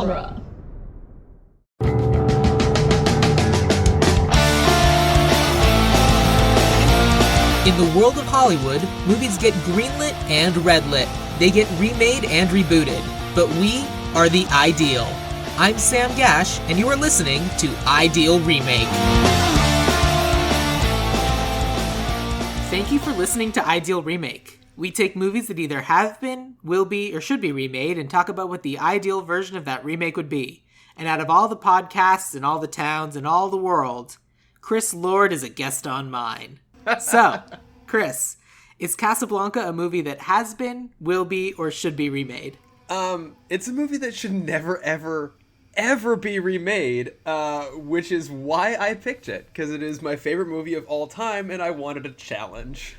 genre. In the world of Hollywood, movies get greenlit and redlit. They get remade and rebooted. But we are the Ideal. I'm Sam Gash, and you are listening to Ideal Remake. Thank you for listening to Ideal Remake. We take movies that either have been, will be, or should be remade and talk about what the ideal version of that remake would be. And out of all the podcasts and all the towns and all the world, Chris Lord is a guest on mine. So, Chris, is Casablanca a movie that has been, will be, or should be remade? It's a movie that should never, ever be remade, which is why I picked it, because it is my favorite movie of all time, and I wanted a challenge.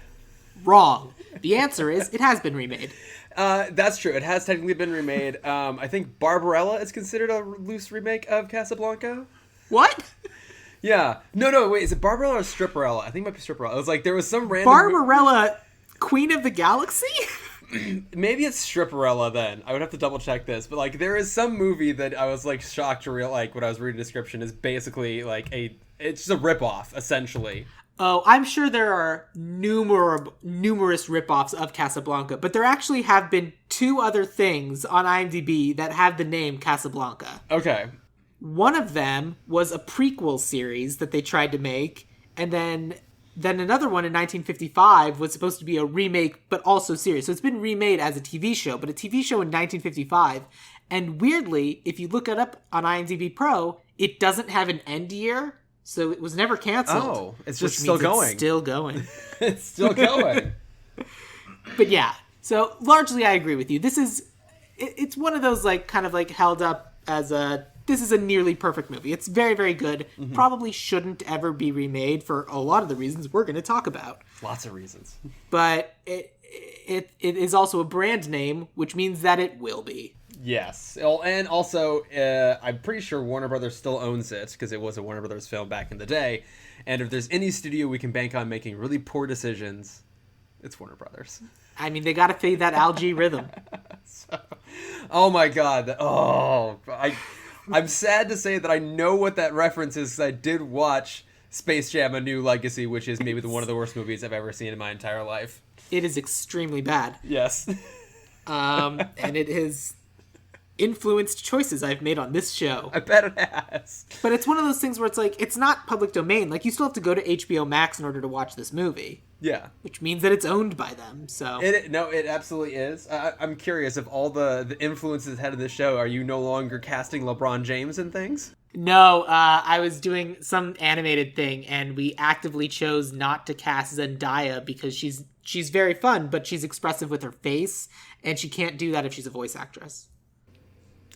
Wrong. The answer is, it has been remade. That's true. It has technically been remade. I think Barbarella is considered a loose remake of Casablanca. What? Yeah. No, wait, is it Barbarella or Stripperella? I think it might be Stripperella. It was like, there was some random... Barbarella, Queen of the Galaxy? Maybe it's Stripperella then. I would have to double check this. But, like, there is some movie that I was, like, shocked to like, when I was reading the description, is basically, like, it's just a ripoff, essentially. Oh, I'm sure there are numerous ripoffs of Casablanca, but there actually have been two other things on IMDb that have the name Casablanca. Okay. One of them was a prequel series that they tried to make, and then another one in 1955 was supposed to be a remake, but also series. So it's been remade as a TV show, but a TV show in 1955. And weirdly, if you look it up on IMDb Pro, it doesn't have an end year, so it was never canceled. Oh, it's just still going. It's still going. It's still going. But yeah, so largely I agree with you. It's one of those, like, kind of like held up as this is a nearly perfect movie. It's very, very good. Mm-hmm. Probably shouldn't ever be remade for a lot of the reasons we're going to talk about. Lots of reasons. But it is also a brand name, which means that it will be. Yes. And also, I'm pretty sure Warner Brothers still owns it, because it was a Warner Brothers film back in the day. And if there's any studio we can bank on making really poor decisions, it's Warner Brothers. I mean, they got to pay that algae rhythm. Oh my God. I'm sad to say that I know what that reference is, because I did watch Space Jam: A New Legacy, which is maybe one of the worst movies I've ever seen in my entire life. It is extremely bad. Yes. And it has influenced choices I've made on this show. I bet it has. But it's one of those things where it's like, it's not public domain. Like, you still have to go to HBO Max in order to watch this movie. Yeah. Which means that it's owned by them, so... It absolutely is. I'm curious, if all the influences had in this show, are you no longer casting LeBron James and things? No, I was doing some animated thing, and we actively chose not to cast Zendaya because she's very fun, but she's expressive with her face, and she can't do that if she's a voice actress.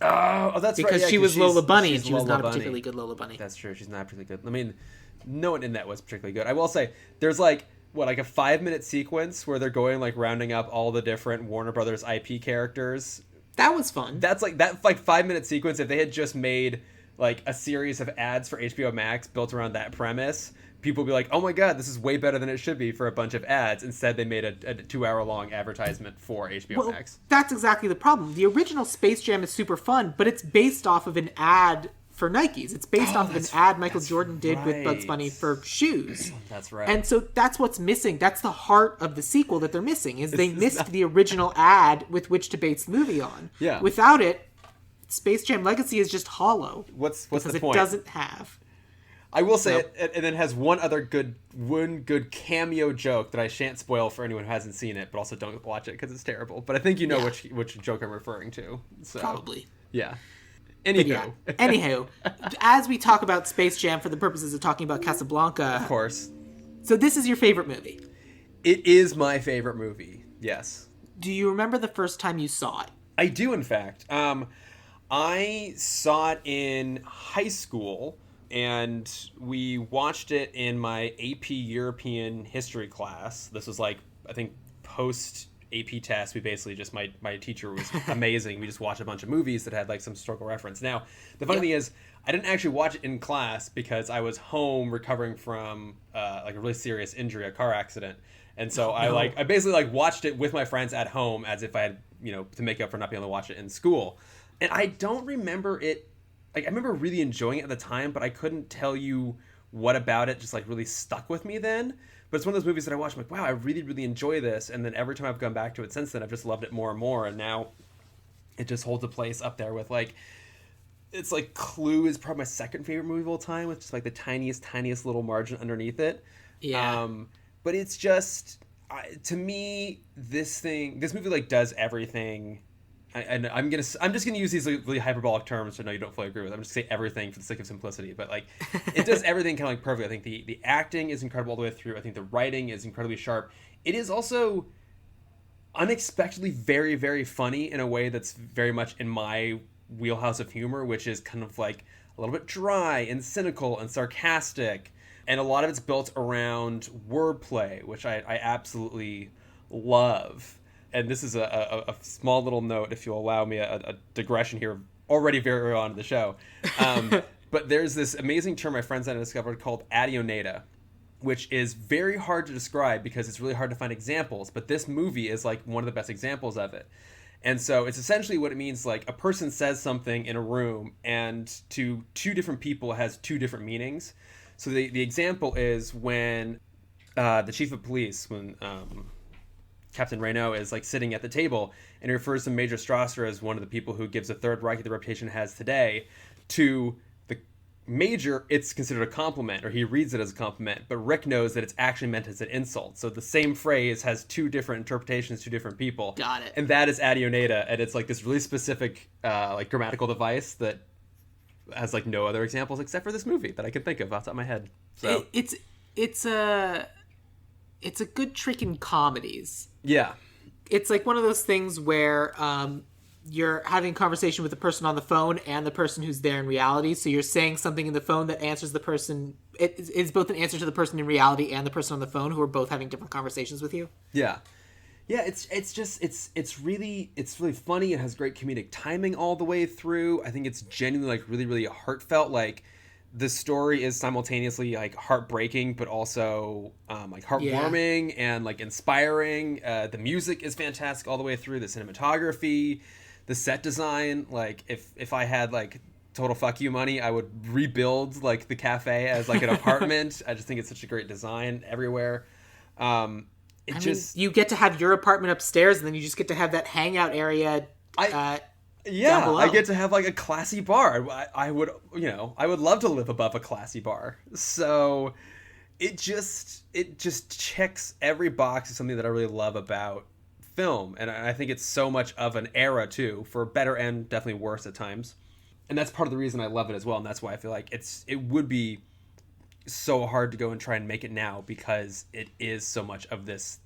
Oh, that's right. Because Yeah, she was Lola Bunny, and she was Lola not a Bunny. particularly good Lola Bunny. That's true. She's not particularly good. I mean, no one in that was particularly good. I will say, there's like a 5-minute sequence where they're going, like, rounding up all the different Warner Brothers IP characters. That was fun. That's like, that 5-minute sequence, if they had just made like a series of ads for HBO Max built around that premise, people would be like, oh my God, this is way better than it should be for a bunch of ads. Instead, they made a 2-hour-long advertisement for HBO Max. That's exactly the problem. The original Space Jam is super fun, but it's based off of an ad for Nikes. It's based off of an ad Michael Jordan did with Bugs Bunny for shoes. That's right. And so that's what's missing. That's the heart of the sequel that they're missing, is they missed the original ad with which to base the movie on. Yeah. Without it, Space Jam Legacy is just hollow. What's the point? Because it doesn't have. I will say it then has one good cameo joke that I shan't spoil for anyone who hasn't seen it, but also don't watch it because it's terrible. But I think you know which joke I'm referring to. So, probably. Yeah. Anywho. Anywho, as we talk about Space Jam for the purposes of talking about Casablanca. Of course. So this is your favorite movie? It is my favorite movie, yes. Do you remember the first time you saw it? I do, in fact. I saw it in high school, and we watched it in my AP European history class. This was like, I think, post AP test. We basically just, my teacher was amazing. We just watched a bunch of movies that had like some historical reference. Now, the funny thing is, I didn't actually watch it in class because I was home recovering from like a really serious injury, a car accident. And so I basically like watched it with my friends at home as if I had to make up for not being able to watch it in school. And I don't remember it. Like, I remember really enjoying it at the time, but I couldn't tell you what about it just like really stuck with me then. But it's one of those movies that I watch, I'm like, wow, I really, really enjoy this. And then every time I've gone back to it since then, I've just loved it more and more. And now it just holds a place up there with like, it's like Clue is probably my second favorite movie of all time, with just like the tiniest little margin underneath it. Yeah. But it's just, to me, this movie like does everything. And I'm just gonna use these really hyperbolic terms, so I know you don't fully agree with. I'm just gonna say everything for the sake of simplicity, but like it does everything kind of like perfect. I think the acting is incredible all the way through. I think the writing is incredibly sharp. It is also unexpectedly very, very funny in a way that's very much in my wheelhouse of humor, which is kind of like a little bit dry and cynical and sarcastic, and a lot of it's built around wordplay, which I absolutely love. And this is a small little note, if you'll allow me a digression here, already very early on in the show. But there's this amazing term my friends and I discovered called adionata, which is very hard to describe because it's really hard to find examples. But this movie is like one of the best examples of it. And so it's essentially what it means, like a person says something in a room and to two different people it has two different meanings. So the example is when the chief of police, when... Captain Reno is like sitting at the table and he refers to Major Strasser as one of the people who gives the Third Reich the reputation it has today. To the Major, it's considered a compliment, or he reads it as a compliment, but Rick knows that it's actually meant as an insult. So the same phrase has two different interpretations, two different people. Got it. And that is adionata, and it's like this really specific like grammatical device that has like no other examples except for this movie that I can think of off the top of my head. So it's a good trick in comedies. Yeah. It's like one of those things where you're having a conversation with the person on the phone and the person who's there in reality. So you're saying something in the phone that answers the person. It is both an answer to the person in reality and the person on the phone, who are both having different conversations with you. Yeah. Yeah, it's really funny. It has great comedic timing all the way through. I think it's genuinely like really, really heartfelt. Like, the story is simultaneously like heartbreaking, but also like heartwarming and like inspiring. The music is fantastic all the way through. The cinematography, the set design. Like if I had like total fuck you money, I would rebuild like the cafe as like an apartment. I just think it's such a great design everywhere. You get to have your apartment upstairs, and then you just get to have that hangout area. Yeah, I get to have like a classy bar. I would love to live above a classy bar. So it just checks every box of something that I really love about film. And I think it's so much of an era too, for better and definitely worse at times. And that's part of the reason I love it as well. And that's why I feel like it would be so hard to go and try and make it now, because it is so much of this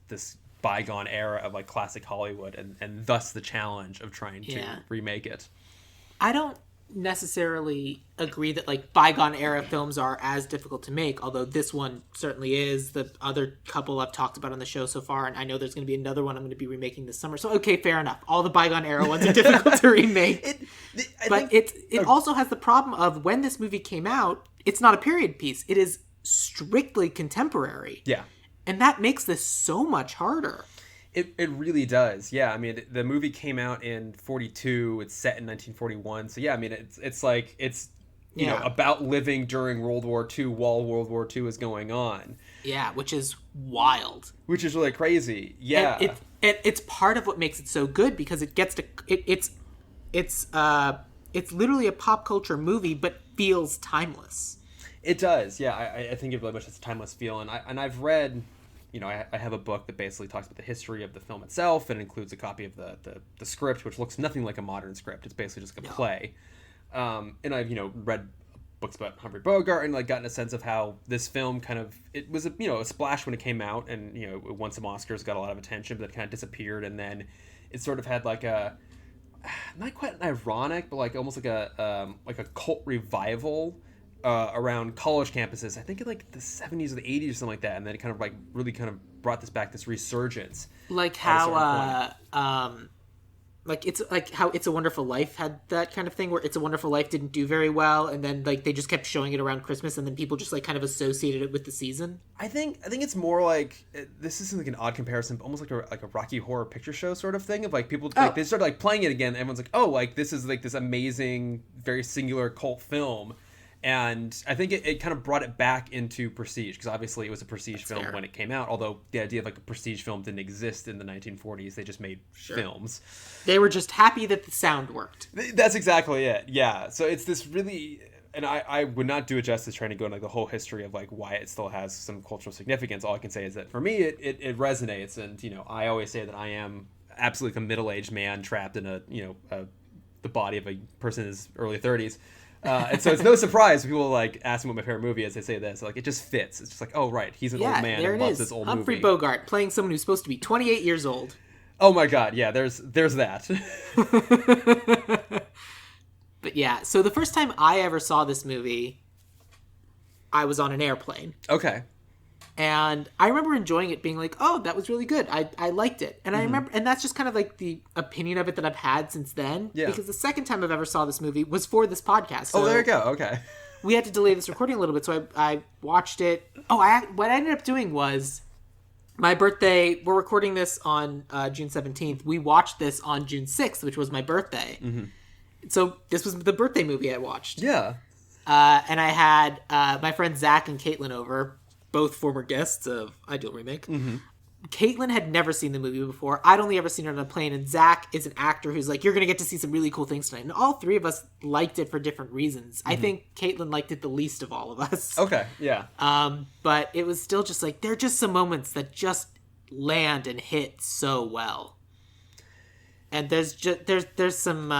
bygone era of like classic Hollywood, and thus the challenge of trying to remake it. I don't necessarily agree that like bygone era films are as difficult to make, although this one certainly is. The other couple I've talked about on the show so far, and I know there's going to be another one I'm going to be remaking this summer. So okay, fair enough. All the bygone era ones are difficult to remake. It also has the problem of, when this movie came out, it's not a period piece. It is strictly contemporary. Yeah. And that makes this so much harder. It really does. Yeah, I mean, the movie came out in 42. It's set in 1941. So yeah, I mean, it's like you know, about living during World War II while World War II is going on. Yeah, which is wild. Which is really crazy. Yeah. And it's part of what makes it so good, because it gets to it's literally a pop culture movie, but feels timeless. It does. Yeah, I think it really much has a timeless feel, and I've read, you know, I have a book that basically talks about the history of the film itself, and includes a copy of the script, which looks nothing like a modern script. It's basically just a play. And I've, you know, read books about Humphrey Bogart, and like gotten a sense of how this film kind of, it was a splash when it came out, and you know, it won some Oscars, got a lot of attention, but it kind of disappeared, and then it sort of had like a, not quite an ironic, but like almost like a cult revival around college campuses, I think in like the 70s or the 80s or something like that, and then it kind of like really kind of brought this resurgence. Like how like it's like how It's a Wonderful Life had that kind of thing where It's a Wonderful Life didn't do very well, and then like they just kept showing it around Christmas, and then people just like kind of associated it with the season. I think it's more like this isn't like an odd comparison, but almost like a Rocky Horror Picture Show sort of thing of like people like they started like playing it again. And everyone's like, oh, like this is like this amazing, very singular cult film. And I think it kind of brought it back into prestige because obviously it was a prestige film fair. when it came out. Although the idea of like a prestige film didn't exist in the 1940s, they just made films. They were just happy that the sound worked. That's exactly it. Yeah. So it's this really, and I would not do it justice trying to go into like the whole history of like why it still has some cultural significance. All I can say is that for me it resonates, and I always say that I am absolutely a middle-aged man trapped in the body of a person in his early 30s. And so it's no surprise when people like ask me what my favorite movie is. They say this, like it just fits. It's just like, oh right, he's an old man there and it loves is. this old Humphrey movie. Bogart playing someone who's supposed to be 28 years old. Oh my god, yeah. There's that. But yeah, so the first time I ever saw this movie, I was on an airplane. Okay. And I remember enjoying it, being like, oh, that was really good. I liked it. And I remember, and that's just kind of like the opinion of it that I've had since then. Yeah. Because the second time I've ever saw this movie was for this podcast. So Oh, there you go. Okay. we had to delay this recording a little bit, so I watched it. What I ended up doing was my birthday. We're recording this on June 17th. We watched this on June 6th, which was my birthday. Mm-hmm. So this was the birthday movie I watched. Yeah. And I had my friends Zach and Caitlin over, both former guests of Ideal Remake. Mm-hmm. Caitlin had never seen the movie before. I'd only ever seen it on a plane, and Zach is an actor who's like, you're going to get to see some really cool things tonight. And all three of us liked it for different reasons. Mm-hmm. I think Caitlin liked it the least of all of us. Okay, yeah. But it was still just like, there are just some moments that just land and hit so well. And there's some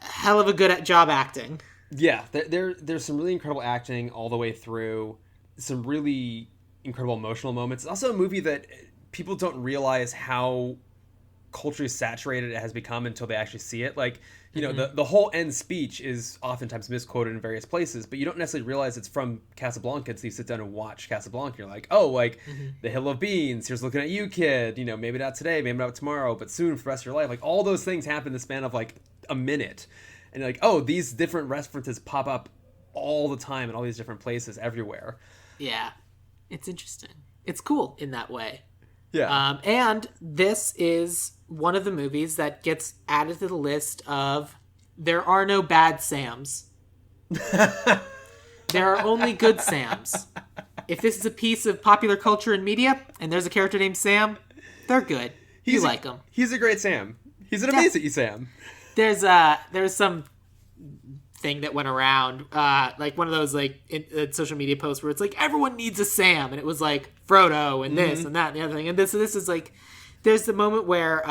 hell of a good job acting. Yeah, there's some really incredible acting all the way through. Some really incredible emotional moments. It's also a movie that people don't realize how culturally saturated it has become until they actually see it. Like, the whole end speech is oftentimes misquoted in various places, but you don't necessarily realize it's from Casablanca until you sit down and watch Casablanca. You're like, oh, like, the Hill of Beans, here's looking at you, kid. Maybe not today, maybe not tomorrow, but soon for the rest of your life. Like, all those things happen in the span of, like, a minute. And you're like, oh, these different references pop up all the time in all these different places everywhere. Yeah. It's interesting. It's cool in that way. Yeah. And this is one of the movies that gets added to the list of there are no bad Sams. There are only good Sams. If this is a piece of popular culture and media, and there's a character named Sam, they're good. You like him. He's a great Sam. He's an amazing Sam. There's some thing that went around, like one of those like social media posts where it's like everyone needs a Sam, and it was like Frodo and this and that and the other thing, and this is like there's the moment where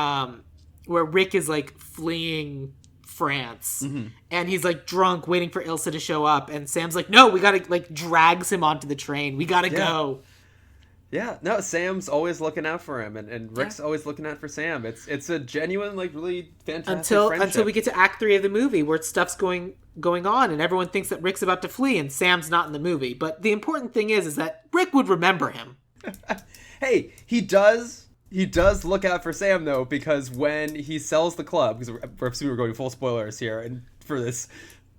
Rick is like fleeing France and he's like drunk waiting for Ilsa to show up, and Sam's like, no, we gotta, like, drags him onto the train, we gotta go. Yeah, no, Sam's always looking out for him, and Rick's always looking out for Sam. It's a genuine, like, really fantastic friendship. Until we get to Act 3 of the movie, where stuff's going on, and everyone thinks that Rick's about to flee, and Sam's not in the movie. But the important thing is that Rick would remember him. Hey, he does look out for Sam, though, because when he sells the club, because we're assuming we're going full spoilers here, and for this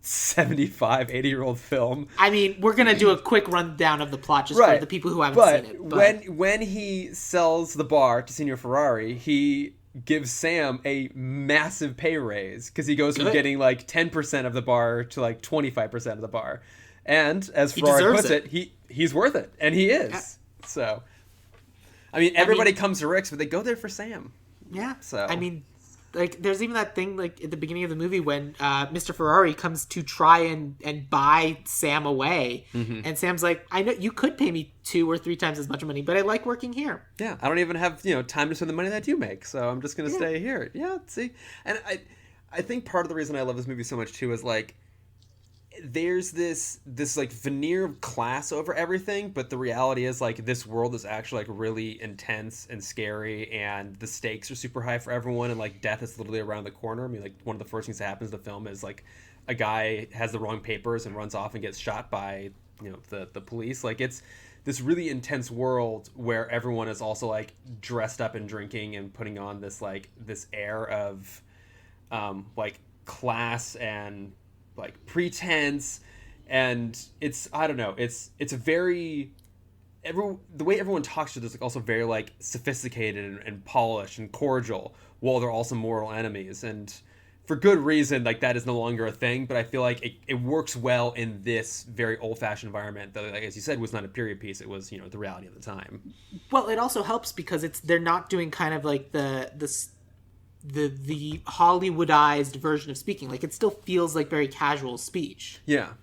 80-year-old film. I mean, we're going to do a quick rundown of the plot just for the people who haven't seen it. But when he sells the bar to Signor Ferrari, he gives Sam a massive pay raise because he goes from getting like 10% of the bar to like 25% of the bar. And as Ferrari puts it, he's worth it. And he is. Yeah. So, I mean, everybody comes to Rick's, but they go there for Sam. Yeah. So, I mean, like, there's even that thing, like, at the beginning of the movie when Mr. Ferrari comes to try and buy Sam away. Mm-hmm. And Sam's like, I know you could pay me 2 or 3 times as much money, but I like working here. Yeah, I don't even have, time to spend the money that you make, so I'm just going to stay here. Yeah, see? And I think part of the reason I love this movie so much, too, is, like, there's this like veneer of class over everything, but the reality is, like, this world is actually, like, really intense and scary, and the stakes are super high for everyone, and, like, death is literally around the corner. I mean, like, one of the first things that happens in the film is, like, a guy has the wrong papers and runs off and gets shot by the police. Like, this really intense world where everyone is also like dressed up and drinking and putting on this like this air of like class and like pretense, and it's, I don't know, it's a very the way everyone talks to this, like, also very like sophisticated and polished and cordial, while they're also mortal enemies, and for good reason. Like, that is no longer a thing, but I feel like it works well in this very old-fashioned environment that, like, as you said, was not a period piece. It was, the reality of the time. Well, it also helps because they're not doing kind of like the Hollywoodized version of speaking. Like, it still feels like very casual speech. Yeah.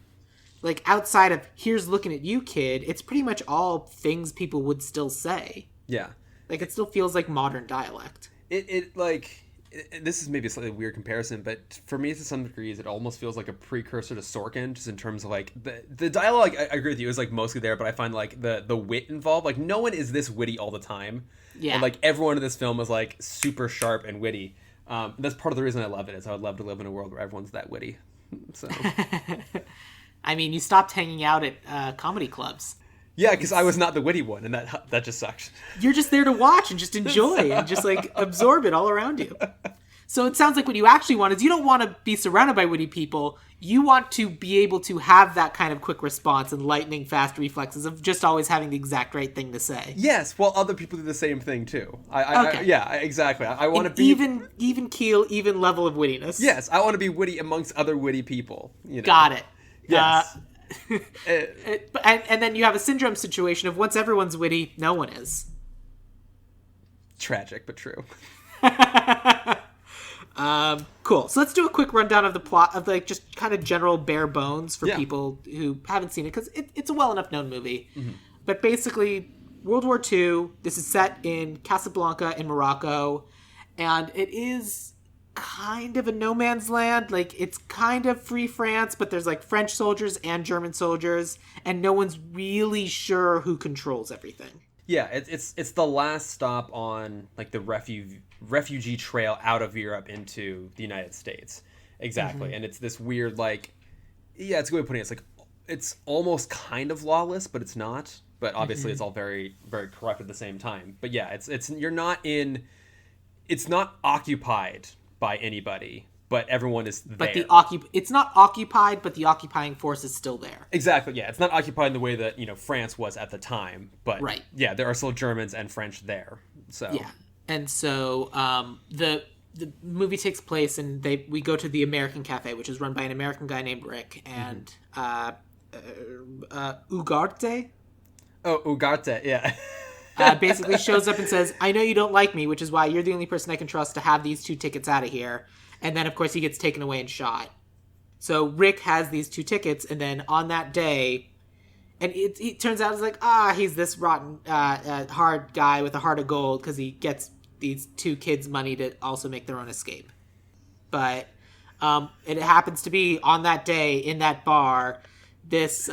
Like, outside of, here's looking at you, kid, it's pretty much all things people would still say. Yeah. Like, it still feels like modern dialect. This is maybe a slightly weird comparison, but for me, to some degrees, it almost feels like a precursor to Sorkin, just in terms of, like, the dialogue. I agree with you, is, like, mostly there, but I find, like, the wit involved, like, no one is this witty all the time. Yeah. And, like, everyone in this film is, like, super sharp and witty. That's part of the reason I love it, is I would love to live in a world where everyone's that witty. So... I mean, you stopped hanging out at comedy clubs. Yeah, because I was not the witty one, and that just sucks. You're just there to watch and just enjoy and just, like, absorb it all around you. So it sounds like what you actually want is, you don't want to be surrounded by witty people. You want to be able to have that kind of quick response and lightning fast reflexes of just always having the exact right thing to say. Yes, well, other people do the same thing too. Okay. Yeah, exactly. I want to be even keel, even level of wittiness. Yes, I want to be witty amongst other witty people. Got it. Yes. And then you have a syndrome situation of, once everyone's witty, no one is. Tragic, but true. Cool. So let's do a quick rundown of the plot, of, like, just kind of general bare bones for people who haven't seen it, because it's a well enough known movie. Mm-hmm. But basically, World War II, this is set in Casablanca in Morocco, and it is kind of a no man's land. Like, it's kind of free France, but there's, like, French soldiers and German soldiers, and no one's really sure who controls everything. Yeah, it's the last stop on, like, the refugee trail out of Europe into the United States. Exactly. Mm-hmm. And it's this weird, like, yeah, it's a good way of putting it. It's like, it's almost kind of lawless, but it's not. But obviously it's all very, very corrupt at the same time. But yeah, it's not occupied by anybody, but everyone is there. But it's not occupied, but the occupying force is still there. Exactly, yeah. It's not occupied in the way that, France was at the time, but right. Yeah, there are still Germans and French there. So yeah. And so the movie takes place, and we go to the American Cafe, which is run by an American guy named Rick, and Ugarte. Oh, Ugarte, yeah. Basically shows up and says, I know you don't like me, which is why you're the only person I can trust to have these 2 tickets out of here. And then, of course, he gets taken away and shot. So Rick has these 2 tickets, and then on that day, and it turns out it's like, he's this rotten, hard guy with a heart of gold, because he gets these 2 kids money to also make their own escape. But it happens to be on that day in that bar, this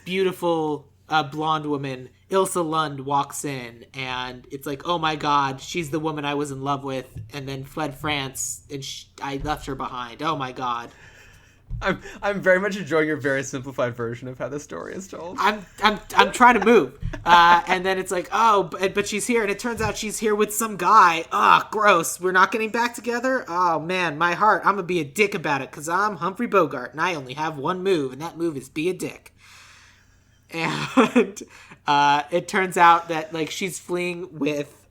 beautiful blonde woman, Ilsa Lund, walks in, and it's like, oh my god, she's the woman I was in love with and then fled France, and I left her behind. Oh my god. I'm very much enjoying your very simplified version of how the story is told. I'm trying to move, and then it's like, but she's here, and it turns out she's here with some guy. Gross. We're not getting back together. Oh man, my heart. I'm gonna be a dick about it, because I'm Humphrey Bogart, and I only have one move, and that move is be a dick. And it turns out that, like, she's fleeing with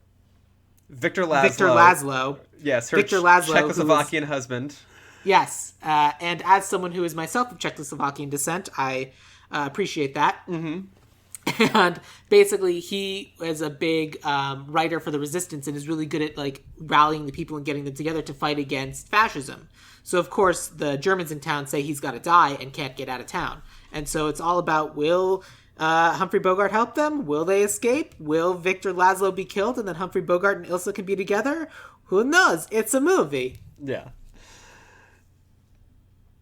Victor Laszlo. Yes, her Victor Laszlo, Czechoslovakian husband. Yes, and as someone who is myself of Czechoslovakian descent, I appreciate that. Mm-hmm. And basically, he is a big writer for the resistance and is really good at, like, rallying the people and getting them together to fight against fascism. So, of course, the Germans in town say he's got to die and can't get out of town. And so it's all about, will Humphrey Bogart help them? Will they escape? Will Victor Laszlo be killed and then Humphrey Bogart and Ilsa can be together? Who knows? It's a movie. Yeah.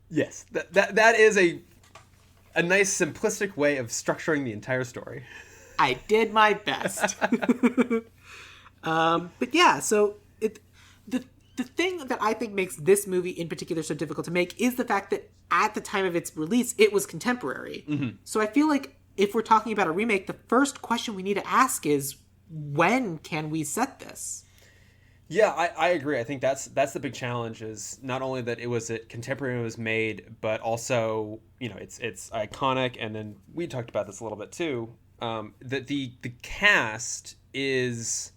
Yes. That is a nice simplistic way of structuring the entire story. I did my best. But yeah, so the thing that I think makes this movie in particular so difficult to make is the fact that at the time of its release, it was contemporary. Mm-hmm. So I feel like if we're talking about a remake, the first question we need to ask is, when can we set this? Yeah, I agree. I think that's the big challenge, is not only that it was contemporary when it was made, but also, it's iconic. And then we talked about this a little bit too. That the cast is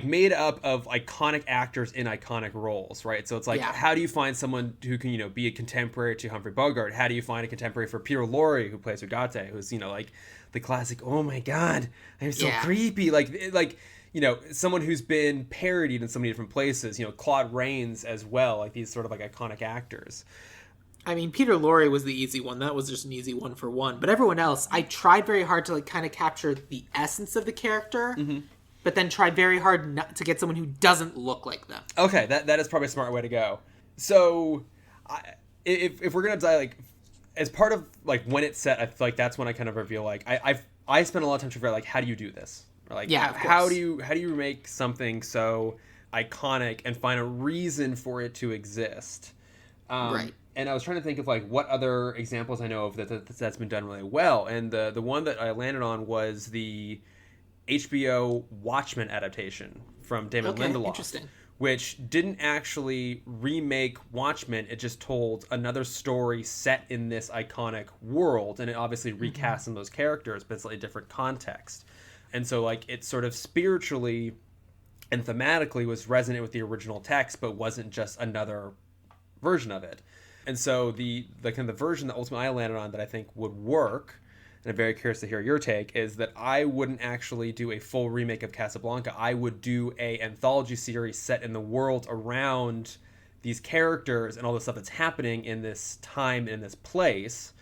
made up of iconic actors in iconic roles, right? So it's like, how do you find someone who can, be a contemporary to Humphrey Bogart? How do you find a contemporary for Peter Lorre, who plays Ugarte, who's, like the classic, oh my God, I'm so creepy. Someone who's been parodied in so many different places, Claude Rains as well, like these sort of like iconic actors. I mean, Peter Lorre was the easy one. That was just an easy one for one. But everyone else, I tried very hard to like kind of capture the essence of the character, but then tried very hard not to get someone who doesn't look like them. Okay, that is probably a smart way to go. So, if we're gonna die, like, as part of like when it's set, I feel like that's when I kind of reveal like I spent a lot of time trying to figure out like, how do you do this? Or like, how do you make something so iconic and find a reason for it to exist? Right. And I was trying to think of like what other examples I know of that's been done really well. And the one that I landed on was the HBO Watchmen adaptation from Damon Lindelof. Interesting. Which didn't actually remake Watchmen. It just told another story set in this iconic world. And it obviously recast some of those characters, but it's slightly different context. And so like it sort of spiritually and thematically was resonant with the original text, but wasn't just another version of it. And so the kind of the version that ultimately I landed on that I think would work, and I'm very curious to hear your take, is that I wouldn't actually do a full remake of Casablanca. I would do a anthology series set in the world around these characters and all the stuff that's happening in this time, in this place.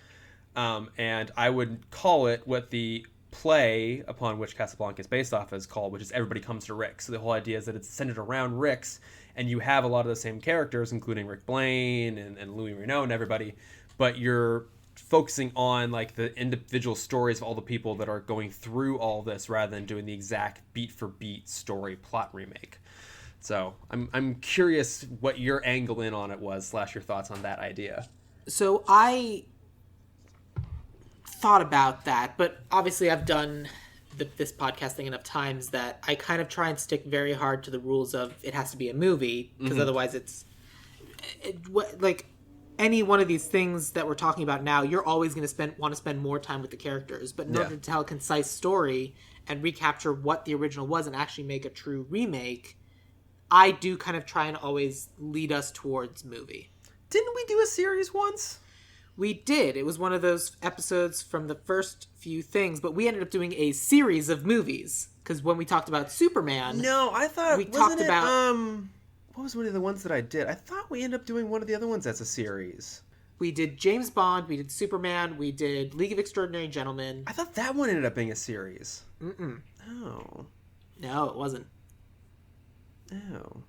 And I would call it what the play upon which Casablanca is based off is called, which is Everybody Comes to Rick's. So the whole idea is that it's centered around Rick's, and you have a lot of the same characters, including Rick Blaine and Louis Renault and everybody, but you're focusing on like the individual stories of all the people that are going through all this rather than doing the exact beat for beat story plot remake. So I'm curious what your angle in on it was / your thoughts on that idea. So I thought about that, but obviously I've done this podcast thing enough times that I kind of try and stick very hard to the rules of it has to be a movie, because otherwise like any one of these things that we're talking about now, you're always going to want to spend more time with the characters. But in order to tell a concise story and recapture what the original was and actually make a true remake, I do kind of try and always lead us towards movie. Didn't we do a series once? We did. It was one of those episodes from the first few things, but we ended up doing a series of movies, because when we talked about Superman... No, I thought... What was one of the ones that I did? I thought we ended up doing one of the other ones as a series. We did James Bond, we did Superman, we did League of Extraordinary Gentlemen. I thought that one ended up being a series. Mm-mm. Oh. No, it wasn't. Oh.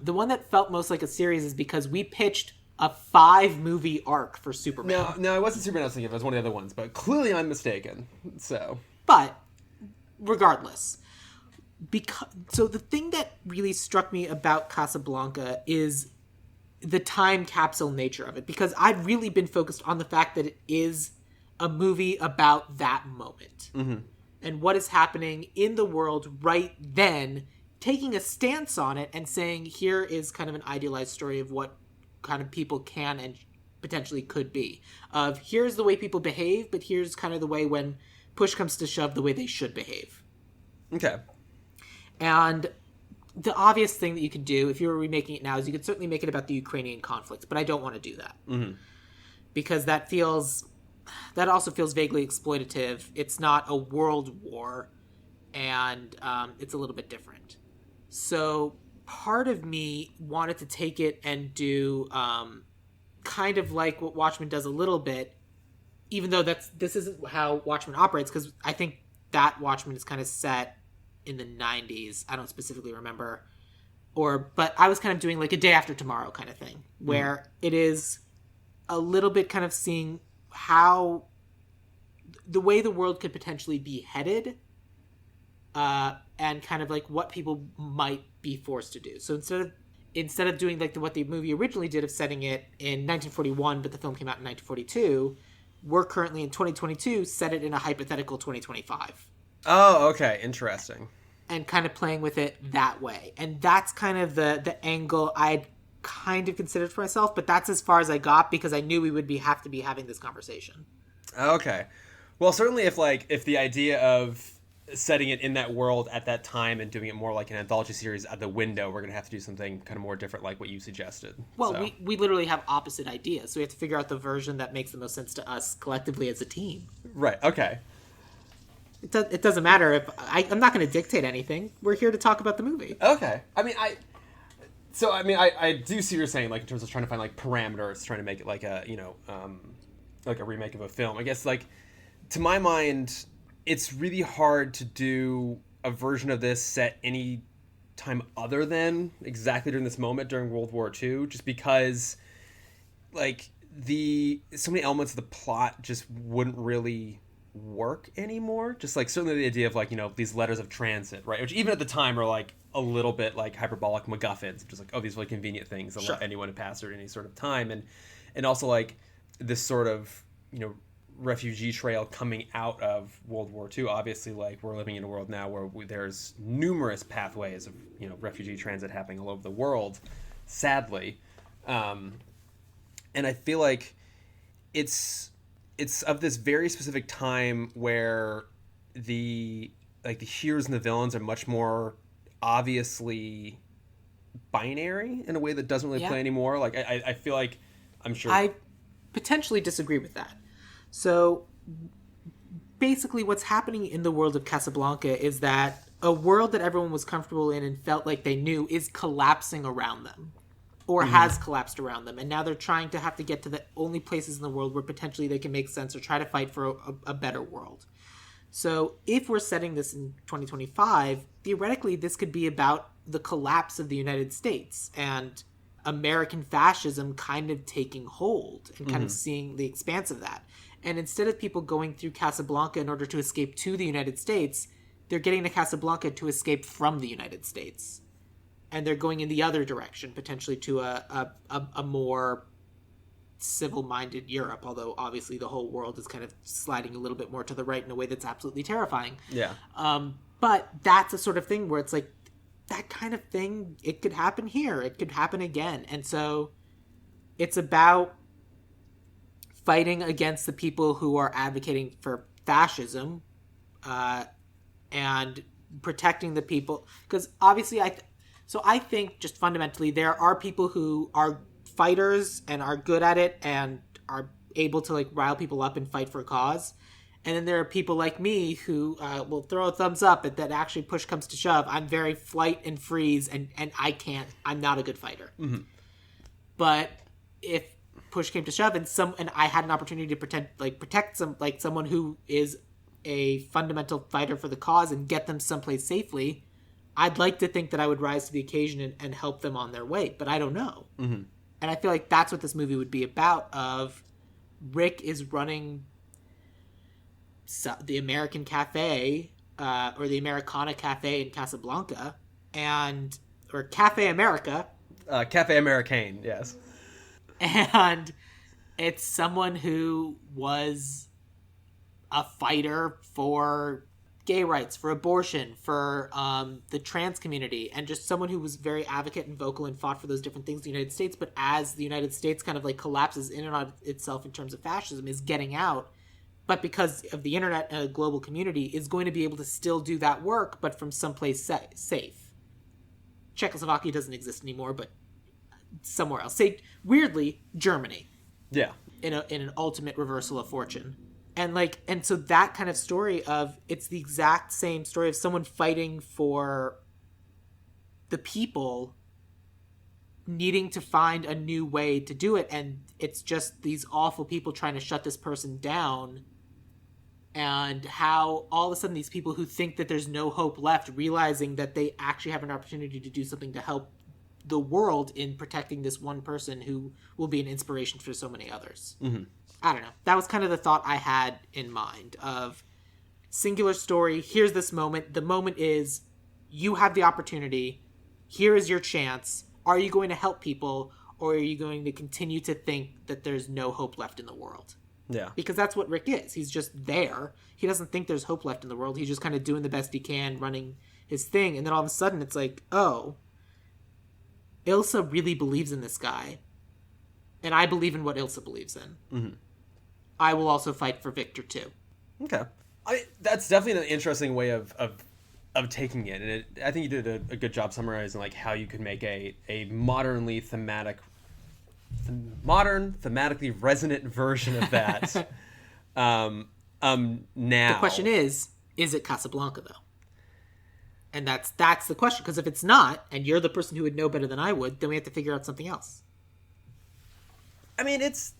The one that felt most like a series is because we pitched a 5-movie arc for Superman. No, it wasn't Superman I was thinking of. It was one of the other ones, but clearly I'm mistaken. So. But, regardless... So the thing that really struck me about Casablanca is the time capsule nature of it, because I've really been focused on the fact that it is a movie about that moment and what is happening in the world right then, taking a stance on it and saying, here is kind of an idealized story of what kind of people can and potentially could be. Of here's the way people behave, but here's kind of the way when push comes to shove, the way they should behave. Okay. And the obvious thing that you could do if you were remaking it now is you could certainly make it about the Ukrainian conflict, but I don't want to do that. Because that also feels vaguely exploitative. It's not a world war, and it's a little bit different. So part of me wanted to take it and do kind of like what Watchmen does a little bit, even though this isn't how Watchmen operates, because I think that Watchmen is kind of set in the 90s. I don't specifically remember. But I was kind of doing like a Day After Tomorrow kind of thing, where it is a little bit kind of seeing how the way the world could potentially be headed, and kind of like what people might be forced to do. So instead of doing like what the movie originally did of setting it in 1941, but the film came out in 1942, we're currently in 2022, set it in a hypothetical 2025. Oh, okay. Interesting. And kind of playing with it that way. And that's kind of the angle I'd kind of considered for myself, but that's as far as I got because I knew we would have to be having this conversation. Okay. Well, certainly if the idea of setting it in that world at that time and doing it more like an anthology series at the window, we're going to have to do something kind of more different like what you suggested. Well, so. we literally have opposite ideas, so we have to figure out the version that makes the most sense to us collectively as a team. Right, okay. It doesn't matter if I'm not going to dictate anything. We're here to talk about the movie. Okay. I do see what you're saying, like, in terms of trying to find, like, parameters, trying to make it like a, like a remake of a film. I guess, like, to my mind, it's really hard to do a version of this set any time other than exactly during this moment during World War II, just because, like, so many elements of the plot just wouldn't really work anymore. Just like certainly the idea of like, these letters of transit, right, which even at the time are like a little bit like hyperbolic MacGuffins, just like, oh, these really convenient things that let anyone pass through at any sort of time, and also like this sort of refugee trail coming out of World War II. Obviously, like, we're living in a world now where there's numerous pathways of refugee transit happening all over the world, sadly, and I feel like it's of this very specific time where the heroes and the villains are much more obviously binary in a way that doesn't really play anymore. Like, I feel like, I'm sure I potentially disagree with that. So basically what's happening in the world of Casablanca is that a world that everyone was comfortable in and felt like they knew is collapsing around them. Or has collapsed around them, and now they're trying to have to get to the only places in the world where potentially they can make sense or try to fight for a better world. So if we're setting this in 2025, theoretically this could be about the collapse of the United States and American fascism kind of taking hold and kind of seeing the expanse of that. And instead of people going through Casablanca in order to escape to the United States, they're getting to Casablanca to escape from the United States. And they're going in the other direction, potentially to a more civil-minded Europe, although obviously the whole world is kind of sliding a little bit more to the right in a way that's absolutely terrifying. Yeah. But that's a sort of thing where it's like, that kind of thing, it could happen here. It could happen again. And so it's about fighting against the people who are advocating for fascism and protecting the people. Because obviously I think just fundamentally there are people who are fighters and are good at it and are able to like rile people up and fight for a cause. And then there are people like me who will throw a thumbs up at that actually push comes to shove. I'm very flight and freeze and I'm not a good fighter. Mm-hmm. But if push came to shove and I had an opportunity to protect someone who is a fundamental fighter for the cause and get them someplace safely, I'd like to think that I would rise to the occasion and help them on their way, but I don't know. Mm-hmm. And I feel like that's what this movie would be about, of Rick is running the American Cafe, or the Americana Cafe in Casablanca, or Cafe America. Cafe Americain, yes. And it's someone who was a fighter for gay rights, for abortion, for the trans community, and just someone who was very advocate and vocal and fought for those different things in the United States. But as the United States kind of like collapses in and on itself in terms of fascism, is getting out, but because of the internet and a global community, is going to be able to still do that work, but from someplace safe. Czechoslovakia doesn't exist anymore, but somewhere else. Say, weirdly, Germany. Yeah. In an ultimate reversal of fortune. And so that kind of story of, it's the exact same story of someone fighting for the people needing to find a new way to do it. And it's just these awful people trying to shut this person down, and how all of a sudden these people who think that there's no hope left, realizing that they actually have an opportunity to do something to help the world in protecting this one person who will be an inspiration for so many others. Mm-hmm. I don't know. That was kind of the thought I had in mind of singular story. Here's this moment. The moment is, you have the opportunity. Here is your chance. Are you going to help people, or are you going to continue to think that there's no hope left in the world? Yeah. Because that's what Rick is. He's just there. He doesn't think there's hope left in the world. He's just kind of doing the best he can, running his thing. And then all of a sudden it's like, oh, Ilsa really believes in this guy. And I believe in what Ilsa believes in. Mm-hmm. I will also fight for Victor too. Okay. That's definitely an interesting way of taking it. And I think you did a good job summarizing like how you could make a modern, thematically resonant version of that. Now The question is it Casablanca though? And that's the question. Because if it's not, and you're the person who would know better than I would, then we have to figure out something else. I mean, it's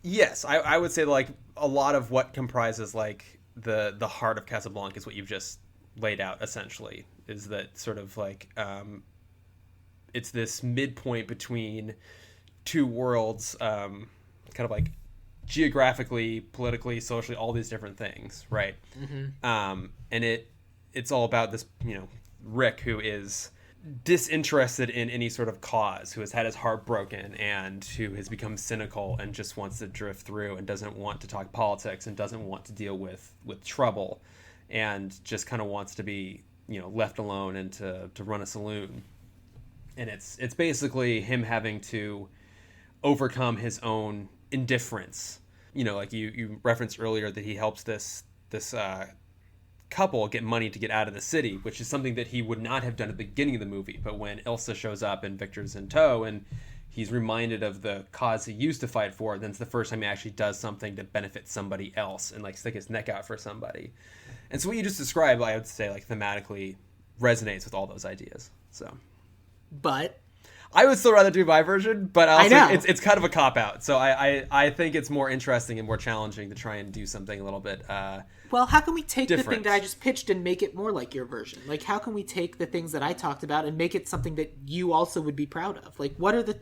yes. I would say like a lot of what comprises like the heart of Casablanca is what you've just laid out. Essentially, is that sort of like it's this midpoint between two worlds, kind of like geographically, politically, socially, all these different things, right? Mm-hmm. And it's all about this, Rick, who is disinterested in any sort of cause, who has had his heart broken and who has become cynical and just wants to drift through and doesn't want to talk politics and doesn't want to deal with trouble and just kind of wants to be, left alone and to run a saloon. And it's basically him having to overcome his own indifference. Like you referenced earlier that he helps this couple get money to get out of the city, which is something that he would not have done at the beginning of the movie. But when Ilsa shows up and Victor's in tow and he's reminded of the cause he used to fight for, then it's the first time he actually does something to benefit somebody else and like stick his neck out for somebody. And so what you just described, I would say, like thematically resonates with all those ideas. So, but I would still rather do my version, but also I know. It's kind of a cop-out. So I think it's more interesting and more challenging to try and do something a little bit well, how can we take different. the thing that I just pitched and make it more like your version? Like, how can we take the things that I talked about and make it something that you also would be proud of? Like, what are the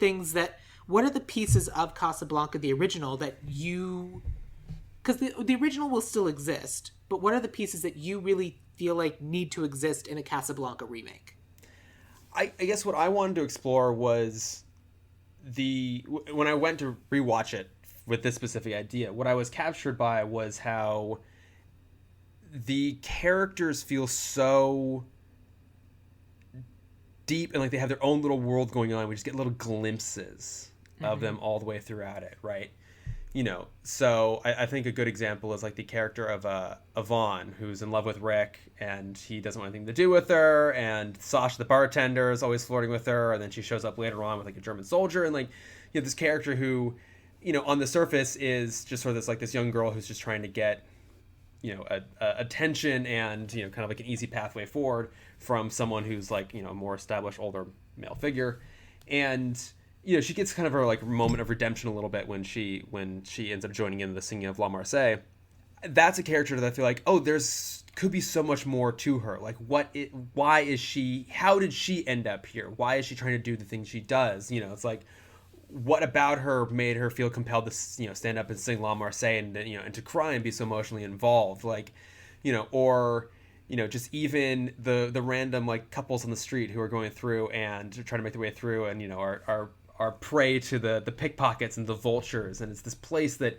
pieces of Casablanca, the original, that you... Because the original will still exist, but what are the pieces that you really feel like need to exist in a Casablanca remake? I guess what I wanted to explore was when I went to rewatch it with this specific idea, what I was captured by was how the characters feel so deep and like they have their own little world going on. We just get little glimpses of them all the way throughout it, right? So I think a good example is like the character of Yvonne, who's in love with Rick and he doesn't want anything to do with her, and Sasha the bartender is always flirting with her, and then she shows up later on with like a German soldier, and like this character who on the surface is just sort of this young girl who's just trying to get attention and kind of like an easy pathway forward from someone who's like a more established older male figure. And she gets kind of her like moment of redemption a little bit when she ends up joining in the singing of La Marseillaise. That's a character that I feel like, could be so much more to her. Like how did she end up here? Why is she trying to do the things she does? It's like, what about her made her feel compelled to stand up and sing La Marseillaise and to cry and be so emotionally involved, like or just even the random like couples on the street who are going through and trying to make their way through and are prey to the pickpockets and the vultures, and it's this place that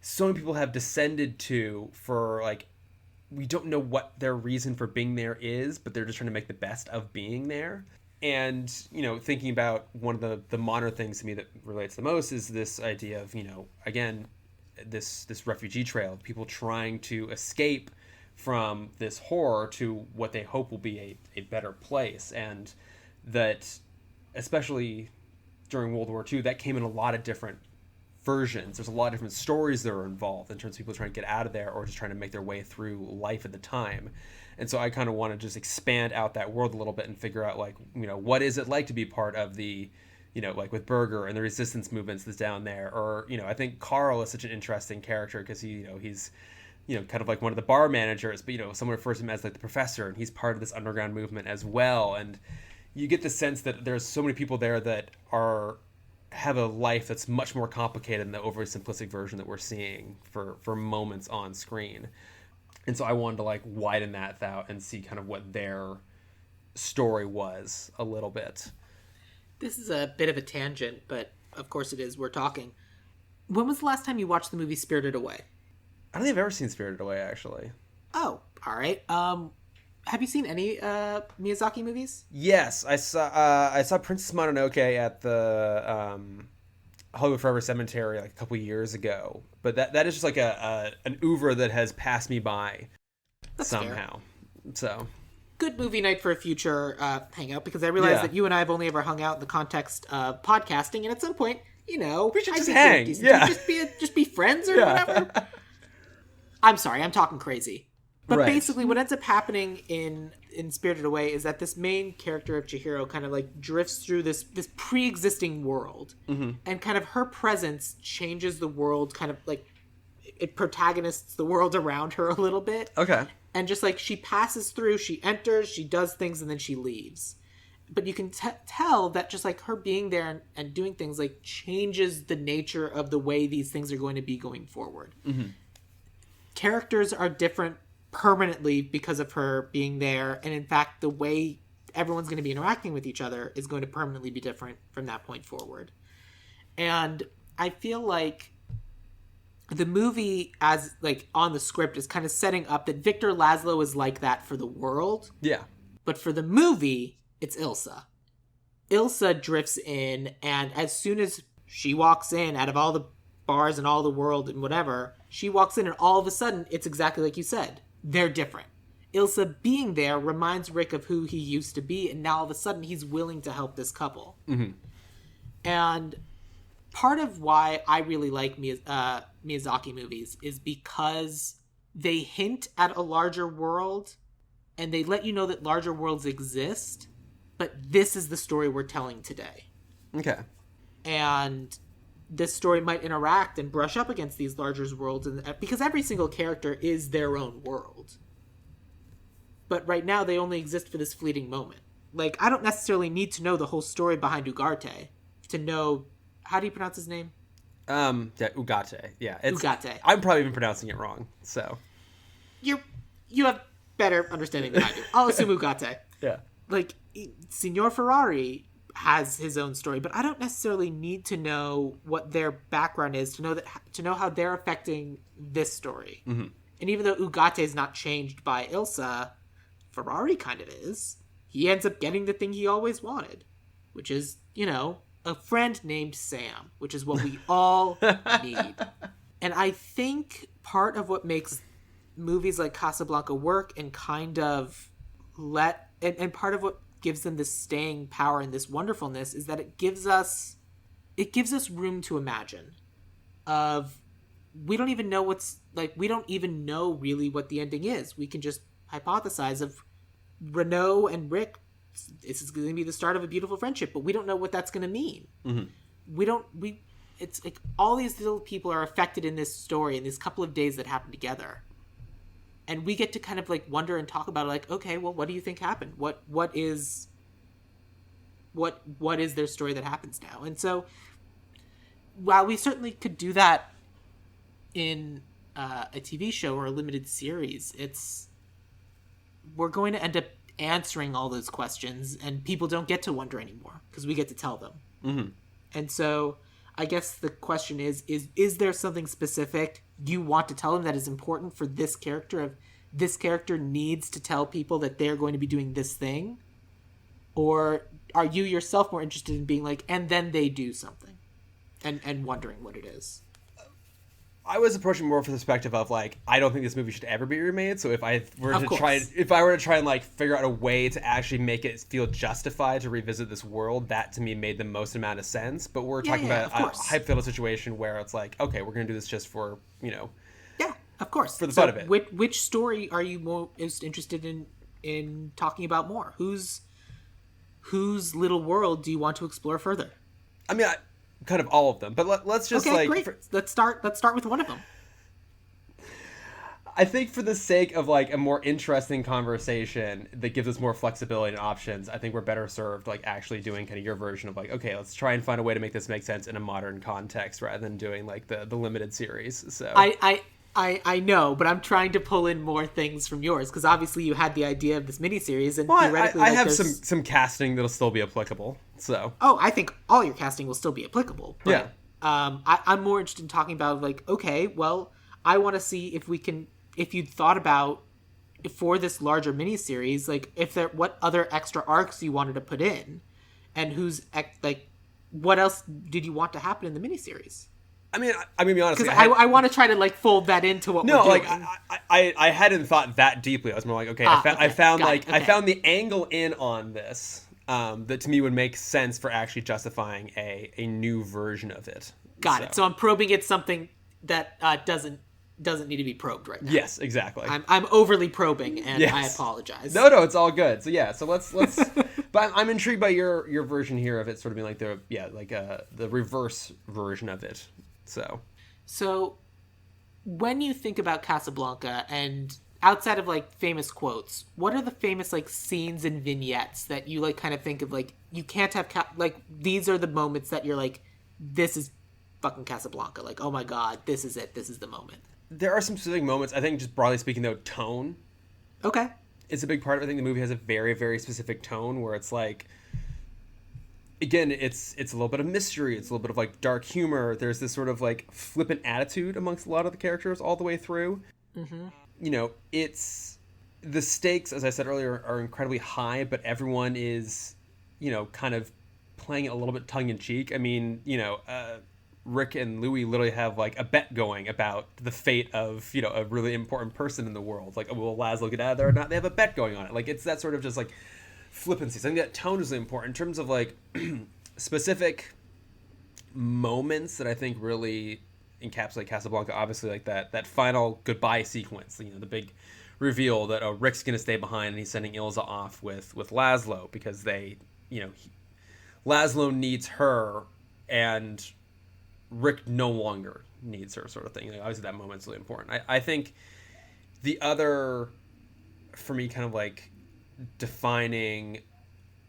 so many people have descended to for like, we don't know what their reason for being there is, but they're just trying to make the best of being there. And, thinking about one of the modern things to me that relates the most is this idea of, again, this refugee trail of people trying to escape from this horror to what they hope will be a better place. And that, especially during World War II, that came in a lot of different versions. There's a lot of different stories that are involved in terms of people trying to get out of there or just trying to make their way through life at the time. And so I kind of want to just expand out that world a little bit and figure out like, what is it like to be part of the, like with Berger and the resistance movements that's down there. Or, I think Carl is such an interesting character because he's, kind of like one of the bar managers, but, someone refers to him as like the professor, and he's part of this underground movement as well. And you get the sense that there's so many people there that have a life that's much more complicated than the overly simplistic version that we're seeing for moments on screen. And so I wanted to like widen that out and see kind of what their story was a little bit. This is a bit of a tangent, but of course it is. We're talking. When was the last time you watched the movie Spirited Away? I don't think I've ever seen Spirited Away, actually. Oh, all right. Have you seen any Miyazaki movies? Yes, I saw Princess Mononoke at the Hollywood Forever Cemetery like a couple years ago. But that is just like an oeuvre that has passed me by. That's somehow. Fair. So good movie night for a future hangout, because I realize that you and I have only ever hung out in the context of podcasting, and at some point, we should just hang. Just be friends or whatever. I'm sorry, I'm talking crazy. But basically what ends up happening in Spirited Away is that this main character of Chihiro kind of like drifts through this pre-existing world. Mm-hmm. And kind of her presence changes the world, kind of like it protagonists the world around her a little bit. Okay. And just like she passes through, she enters, she does things, and then she leaves. But you can tell that just like her being there and doing things like changes the nature of the way these things are going to be going forward. Mm-hmm. Characters are different permanently because of her being there, and in fact the way everyone's going to be interacting with each other is going to permanently be different from that point forward. And I feel like the movie, as like on the script, is kind of setting up that Victor Laszlo is like that for the world. Yeah. But for the movie, it's Ilsa. Ilsa drifts in, and as soon as she walks in, out of all the bars and all the world and whatever, she walks in and all of a sudden it's exactly like you said. They're different. Ilsa being there reminds Rick of who he used to be, and now all of a sudden he's willing to help this couple. Mm-hmm. And part of why I really like Miyazaki movies is because they hint at a larger world, and they let you know that larger worlds exist, but this is the story we're telling today. Okay. And this story might interact and brush up against these larger worlds, and because every single character is their own world. But right now, they only exist for this fleeting moment. Like, I don't necessarily need to know the whole story behind Ugarte to know... How do you pronounce his name? Ugarte. Yeah. Ugarte. I'm probably even pronouncing it wrong, so... You have better understanding than I do. I'll assume Ugarte. Yeah. Like, Signor Ferrari has his own story, but I don't necessarily need to know what their background is to know how they're affecting this story. Mm-hmm. And even though Ugarte is not changed by Ilsa, Ferrari kind of is. He ends up getting the thing he always wanted, which is, a friend named Sam, which is what we all need. And I think part of what makes movies like Casablanca work and kind of and part of what gives them this staying power and this wonderfulness is that it gives us room to imagine. We don't even know we don't even know really what the ending is. We can just hypothesize of Renault and Rick. This is going to be the start of a beautiful friendship, but we don't know what that's going to mean. Mm-hmm. It's like all these little people are affected in this story in these couple of days that happen together. And we get to kind of like wonder and talk about it, like, okay, well, what do you think happened? What is their story that happens now? And so, while we certainly could do that in a TV show or a limited series, we're going to end up answering all those questions, and people don't get to wonder anymore because we get to tell them. Mm-hmm. And so, I guess the question is there something specific you want to tell them that is important for this character? This character needs to tell people that they're going to be doing this thing? Or are you yourself more interested in being like, and then they do something and wondering what it is? I was approaching more from the perspective of like, I don't think this movie should ever be remade. So if I were to try and like figure out a way to actually make it feel justified to revisit this world, that to me made the most amount of sense. But we're talking about a hypothetical situation where it's like, okay, we're going to do this just for, Yeah, of course. For the fun of it. Which story are you most interested in talking about more? Whose little world do you want to explore further? I mean, kind of all of them, but let's just great. Let's start with one of them. I think for the sake of like a more interesting conversation that gives us more flexibility and options, I think we're better served like actually doing kind of your version of like, okay, let's try and find a way to make this make sense in a modern context rather than doing like the limited series. So I know, but I'm trying to pull in more things from yours because obviously you had the idea of this miniseries, and theoretically, I have some casting that'll still be applicable. So I think all your casting will still be applicable. But I'm more interested in talking about like, okay, well, I want to see if you'd thought about for this larger miniseries, like what other extra arcs you wanted to put in, and like, what else did you want to happen in the miniseries? I mean, to be honest, because I want to try to like fold that into what we're doing. I hadn't thought that deeply. I was more like, okay, I found the angle in on this that to me would make sense for actually justifying a new version of it. Got it. So I'm probing at something that doesn't need to be probed right now. Yes, exactly. I'm overly probing, and yes. I apologize. No, it's all good. So yeah, so let's. But I'm intrigued by your version here of it, sort of being like the reverse version of it. So when you think about Casablanca, and outside of like famous quotes, what are the famous like scenes and vignettes that you like kind of think of like you can't have like these are the moments that you're like, this is fucking Casablanca, like, oh my god, this is it, this is the moment. There are some specific moments. I think just broadly speaking though, tone. Okay. It's a big part of it. I think the movie has a very, very specific tone where it's like, again, it's a little bit of mystery. It's a little bit of like dark humor. There's this sort of like flippant attitude amongst a lot of the characters all the way through. Mm-hmm. You know, it's the stakes, as I said earlier, are incredibly high, but everyone is, you know, kind of playing it a little bit tongue in cheek. I mean, you know, Rick and Louis literally have like a bet going about the fate of, you know, a really important person in the world. Like, will Laszlo get out of there or not? They have a bet going on it. Like, it's that sort of just like flippancy. So I think that tone is really important in terms of like specific moments that I think really encapsulate Casablanca. Obviously, like that final goodbye sequence, you know, the big reveal that Rick's gonna stay behind and he's sending Ilsa off with Laszlo because they, you know, Laszlo needs her and Rick no longer needs her, sort of thing. Like, obviously that moment's really important. I think the other, for me, kind of like defining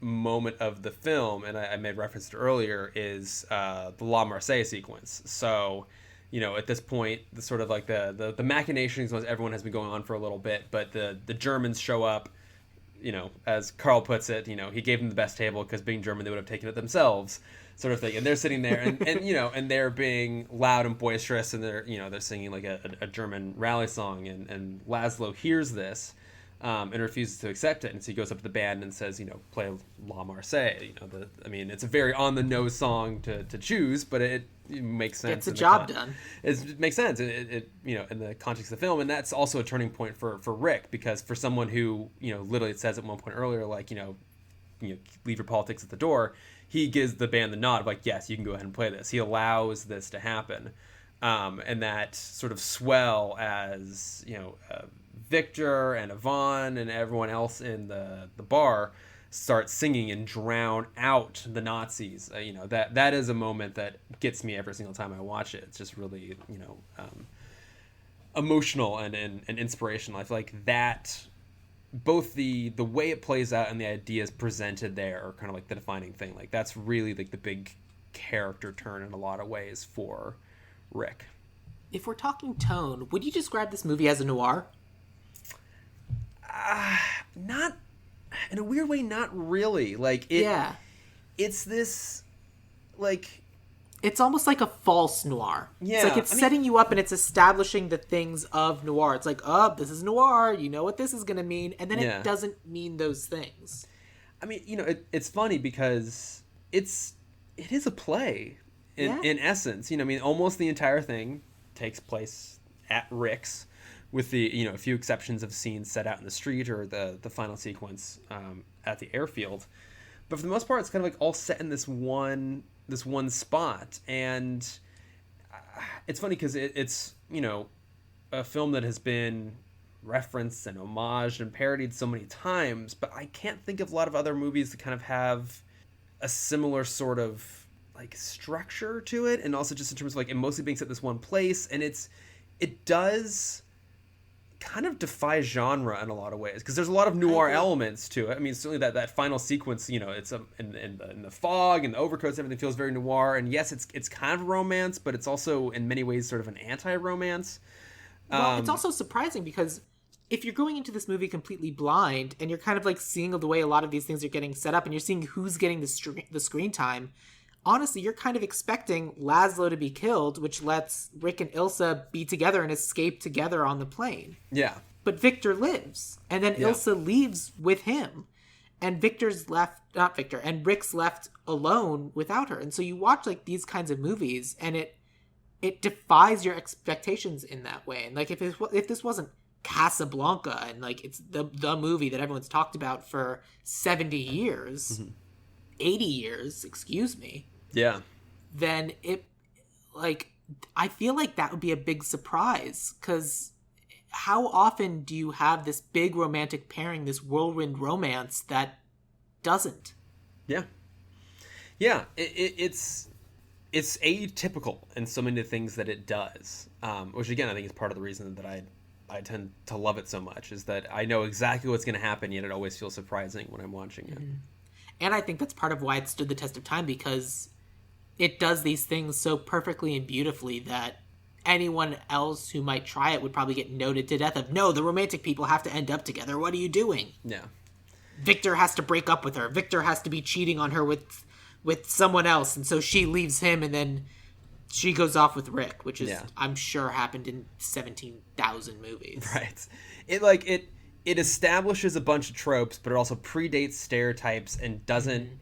moment of the film, and I made reference to earlier, is the La Marseillaise sequence. So, you know, at this point, the sort of like the machinations, everyone has been going on for a little bit, but the Germans show up, you know, as Carl puts it, you know, he gave them the best table because being German, they would have taken it themselves, sort of thing. And they're sitting there and you know, and they're being loud and boisterous, and they're, you know, they're singing like a German rally song, and Laszlo hears this and refuses to accept it. And so he goes up to the band and says, you know, play La Marseillaise. You know, I mean, it's a very on the nose song to choose, but it makes sense. Gets the job done. It makes sense. It you know, in the context of the film, and that's also a turning point for Rick, because for someone who, you know, literally it says at one point earlier, like, you know, leave your politics at the door. He gives the band the nod of like, yes, you can go ahead and play this. He allows this to happen, and that sort of swell as, you know, Victor and Yvonne and everyone else in the bar start singing and drown out the Nazis. You know, that is a moment that gets me every single time I watch it. It's just really, you know, emotional and inspirational. I feel like that, both the way it plays out and the ideas presented there are kind of like the defining thing. Like, that's really like the big character turn in a lot of ways for Rick. If we're talking tone, would you describe this movie as a noir? Not, in a weird way, not really. Like, it's this, like, it's almost like a false noir. Yeah, it's like setting you up and it's establishing the things of noir. It's like, oh, this is noir. You know what this is going to mean. And then it doesn't mean those things. I mean, you know, it's funny because it is a play in essence. You know, I mean, almost the entire thing takes place at Rick's, with the, you know, a few exceptions of scenes set out in the street or the final sequence at the airfield. But for the most part, it's kind of like all set in this one spot. And it's funny because it's, you know, a film that has been referenced and homaged and parodied so many times, but I can't think of a lot of other movies that kind of have a similar sort of like structure to it, and also just in terms of like it mostly being set in this one place. And it does kind of defy genre in a lot of ways, because there's a lot of noir elements to it. I mean, certainly that final sequence, you know, it's in the fog and the overcoats, everything feels very noir. And yes, it's kind of romance, but it's also in many ways sort of an anti-romance. Well, it's also surprising because if you're going into this movie completely blind and you're kind of like seeing the way a lot of these things are getting set up, and you're seeing who's getting the screen time, honestly, you're kind of expecting Laszlo to be killed, which lets Rick and Ilsa be together and escape together on the plane. Yeah. But Victor lives, and then Ilsa leaves with him, and Victor's left, not Victor, and Rick's left alone without her. And so you watch like these kinds of movies, and it defies your expectations in that way. And like if this wasn't Casablanca, and like it's the movie that everyone's talked about for 70 years, 80 years, excuse me. Yeah. Then it, like, I feel like that would be a big surprise, because how often do you have this big romantic pairing, this whirlwind romance that doesn't? Yeah. Yeah. It's atypical in so many things that it does, which again, I think is part of the reason that I tend to love it so much, is that I know exactly what's going to happen, yet it always feels surprising when I'm watching it. And I think that's part of why it stood the test of time, because it does these things so perfectly and beautifully that anyone else who might try it would probably get noted to death of, no, the romantic people have to end up together. What are you doing? Yeah. Victor has to break up with her. Victor has to be cheating on her with someone else, and so she leaves him, and then she goes off with Rick, which is, I'm sure, happened in 17,000 movies. Right. It establishes a bunch of tropes, but it also predates stereotypes and doesn't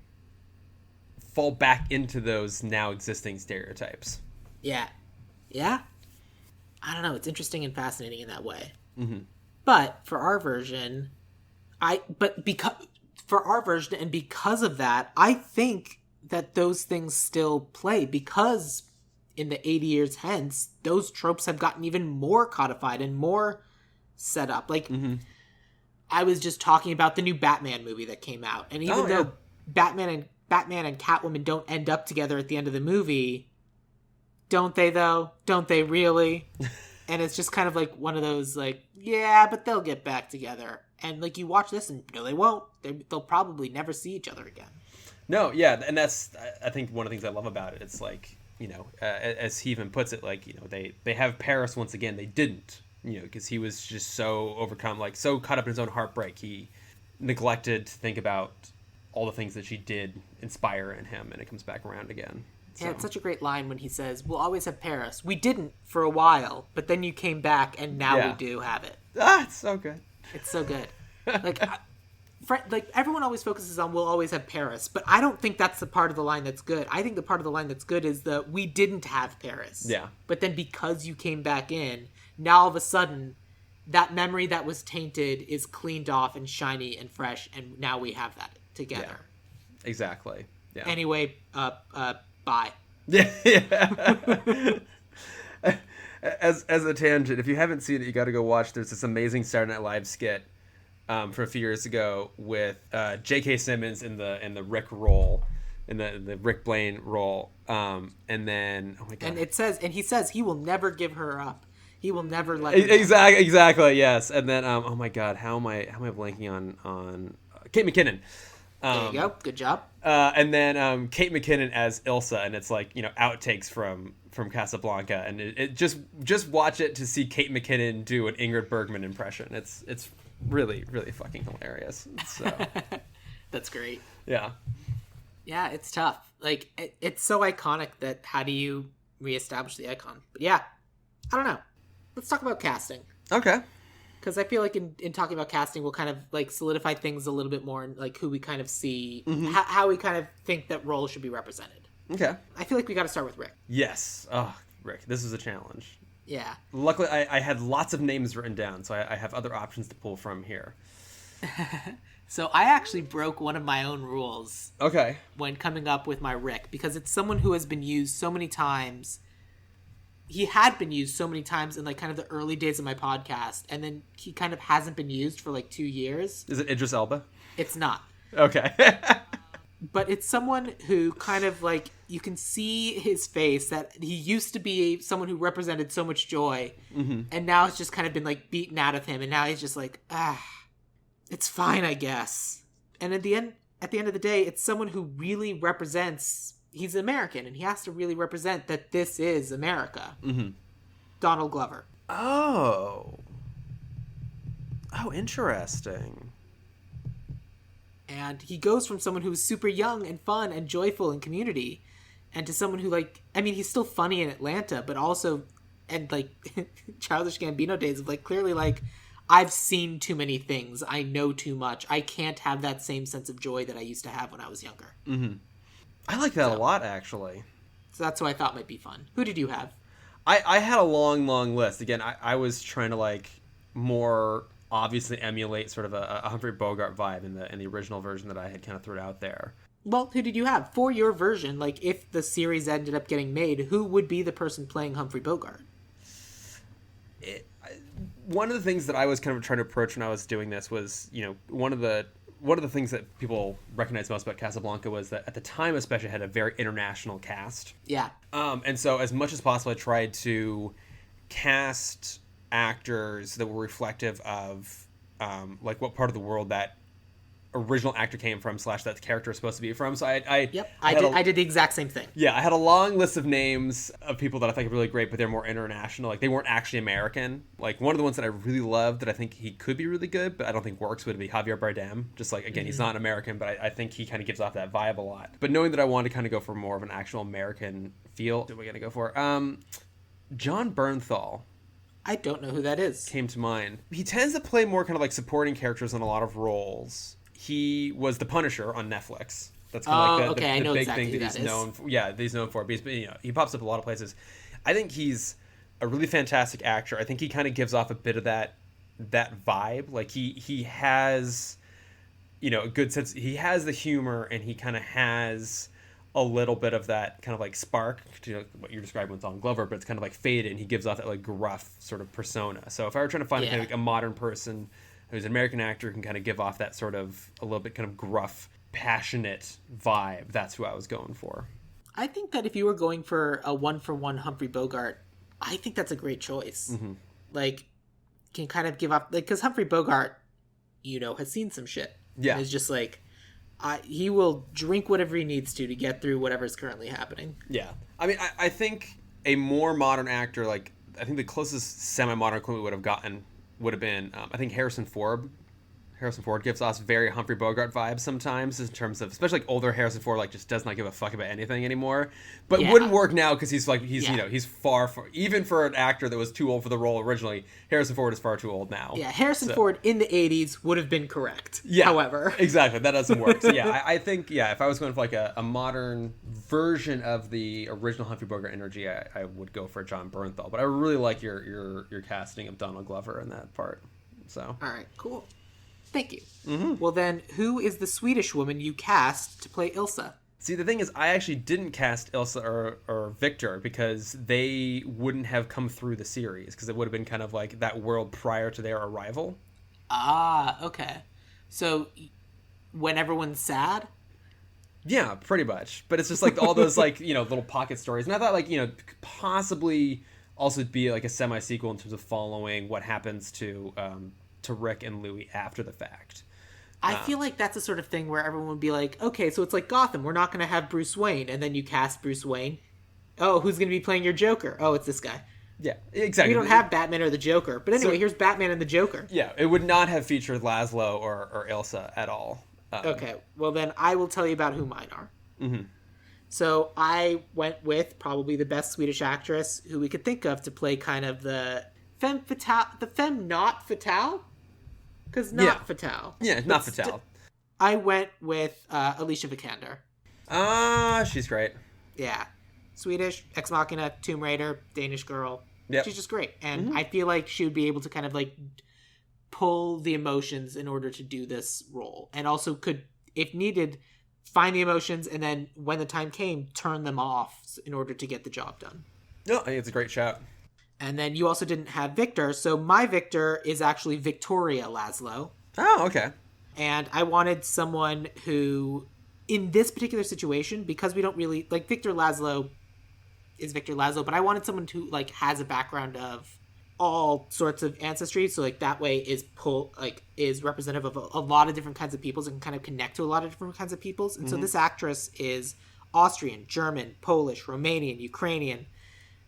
fall back into those now existing stereotypes. Yeah. Yeah. I don't know. It's interesting and fascinating in that way. But for our version, because of that, I think that those things still play, because in the 80 years hence, those tropes have gotten even more codified and more set up. Like, I was just talking about the new Batman movie that came out, and even though Batman and Catwoman don't end up together at the end of the movie, don't they though? Don't they really? And it's just kind of like one of those, like, yeah, but they'll get back together. And like, you watch this and no, they won't. They'll probably never see each other again. No, yeah, and that's, I think, one of the things I love about it. It's like, you know, as he even puts it, like, you know, they have Paris once again. They didn't, you know, because he was just so overcome, like so caught up in his own heartbreak, he neglected to think about all the things that she did inspire in him, and it comes back around again. So. Yeah, it's such a great line when he says, "We'll always have Paris. We didn't for a while, but then you came back, and now we do have it." Ah, it's so good. It's so good. Like everyone always focuses on "we'll always have Paris," but I don't think that's the part of the line that's good. I think the part of the line that's good is the "we didn't have Paris." Yeah. But then because you came back in, now all of a sudden, that memory that was tainted is cleaned off and shiny and fresh, and now we have that together. Yeah. Exactly. Yeah. Anyway, bye. Yeah. As a tangent, if you haven't seen it, you got to go watch. There's this amazing Saturday Night Live skit from a few years ago with J.K. Simmons in the Rick role, in the Rick Blaine role, and then oh my god, and he says he will never give her up. He will never let her exactly yes, and then oh my god, how am I blanking on Kate McKinnon. There you go. Good job. And then Kate McKinnon as Ilsa, and it's like, you know, outtakes from Casablanca, and it just watch it to see Kate McKinnon do an Ingrid Bergman impression. It's really, really fucking hilarious. So. That's great. Yeah. Yeah, it's tough. Like, it's so iconic that how do you reestablish the icon? But yeah, I don't know. Let's talk about casting. Okay. Because I feel like in talking about casting, we'll kind of like solidify things a little bit more, and like who we kind of see, how we kind of think that roles should be represented. Okay. I feel like we got to start with Rick. Yes. Oh, Rick, this is a challenge. Yeah. Luckily, I had lots of names written down, so I have other options to pull from here. So I actually broke one of my own rules. Okay. When coming up with my Rick, because it's someone who has been used so many times. He had been used so many times in like kind of the early days of my podcast, and then he kind of hasn't been used for like 2 years. Is it Idris Elba? It's not. Okay. But it's someone who kind of like, you can see his face that he used to be someone who represented so much joy, and now it's just kind of been like beaten out of him, and now he's just like, it's fine, I guess. And at the end of the day, it's someone who really represents. He's American, and he has to really represent that this is America. Donald Glover. Oh, interesting. And he goes from someone who's super young and fun and joyful in Community and to someone who, like, I mean, he's still funny in Atlanta, but also, and like Childish Gambino days of like, clearly like, I've seen too many things, I know too much, I can't have that same sense of joy that I used to have when I was younger. I like that a lot, actually. So that's who I thought might be fun. Who did you have? I had a long list. Again, I was trying to like more obviously emulate sort of a Humphrey Bogart vibe in the original version that I had kind of thrown out there. Well, who did you have for your version? Like, if the series ended up getting made, who would be the person playing Humphrey Bogart? One of the things that I was kind of trying to approach when I was doing this was, you know, one of the things that people recognize most about Casablanca was that at the time especially had a very international cast. Yeah. And so as much as possible I tried to cast actors that were reflective of like what part of the world that original actor came from / that character is supposed to be from. So I did the exact same thing. Yeah, I had a long list of names of people that I think are really great, but they're more international. Like, they weren't actually American. Like, one of the ones that I really loved that I think he could be really good, but I don't think works, would be Javier Bardem. Just like, again, he's not American, but I think he kind of gives off that vibe a lot. But knowing that I wanted to kind of go for more of an actual American feel, what are we going to go for? John Bernthal. I don't know who that is. Came to mind. He tends to play more kind of like supporting characters in a lot of roles. He was the Punisher on Netflix. That's kind of like the big thing that he's known for. Yeah, that he's known for. But you know, he pops up a lot of places. I think he's a really fantastic actor. I think he kind of gives off a bit of that vibe. Like he has, you know, a good sense. He has the humor, and he kind of has a little bit of that kind of like spark to, you know, what you're describing with Donald Glover, but it's kind of like faded, and he gives off that like gruff sort of persona. So if I were trying to find kind of like a modern person who's an American actor who can kind of give off that sort of a little bit kind of gruff, passionate vibe, that's who I was going for. I think that if you were going for a 1-for-1 Humphrey Bogart, I think that's a great choice. Like, can kind of give off, like, because Humphrey Bogart, you know, has seen some shit. Yeah. And it's just like, he will drink whatever he needs to get through whatever's currently happening. Yeah. I mean, I think a more modern actor, like, I think the closest semi-modern equivalent we would have gotten would have been, I think Harrison Ford. Harrison Ford gives us very Humphrey Bogart vibes sometimes, in terms of, especially like older Harrison Ford, like just does not give a fuck about anything anymore. But wouldn't work now because he's you know, he's far, even for an actor that was too old for the role originally, Harrison Ford is far too old now. Yeah, Harrison Ford in the 80s would have been correct. Yeah, however. Exactly, that doesn't work. So yeah, I think, yeah, if I was going for like a modern version of the original Humphrey Bogart energy, I would go for John Bernthal. But I really like your casting of Donald Glover in that part. So. All right, cool. Thank you. Well, then, who is the Swedish woman you cast to play Ilsa? See, the thing is, I actually didn't cast Ilsa or Victor because they wouldn't have come through the series, because it would have been kind of like that world prior to their arrival. Ah, okay. So, when everyone's sad? Yeah, pretty much. But it's just like all those, like, you know, little pocket stories. And I thought, like, you know, could possibly also be like a semi-sequel in terms of following what happens to Rick and Louis after the fact. I feel like that's the sort of thing where everyone would be like, okay, so it's like Gotham. We're not going to have Bruce Wayne. And then you cast Bruce Wayne. Oh, who's going to be playing your Joker? Oh, it's this guy. Yeah, exactly. We don't have Batman or the Joker. But anyway, here's Batman and the Joker. Yeah, it would not have featured Laszlo or Ilsa at all. Okay, well then I will tell you about who mine are. So I went with probably the best Swedish actress who we could think of to play kind of the femme fatale, the femme not fatale? Because not fatale. Yeah, not fatale. I went with Alicia Vikander. She's great. Yeah. Swedish, Ex Machina, Tomb Raider, Danish girl. Yep. She's just great. And I feel like she would be able to kind of like pull the emotions in order to do this role. And also could, if needed, find the emotions and then when the time came, turn them off in order to get the job done. No, I think it's a great shout. And then you also didn't have Victor. So my Victor is actually Victoria Laszlo. Oh, okay. And I wanted someone who, in this particular situation, because we don't really, like, Victor Laszlo is Victor Laszlo, but I wanted someone who, like, has a background of all sorts of ancestry. So, like, that way is representative of a lot of different kinds of peoples and can kind of connect to a lot of different kinds of peoples. And so this actress is Austrian, German, Polish, Romanian, Ukrainian,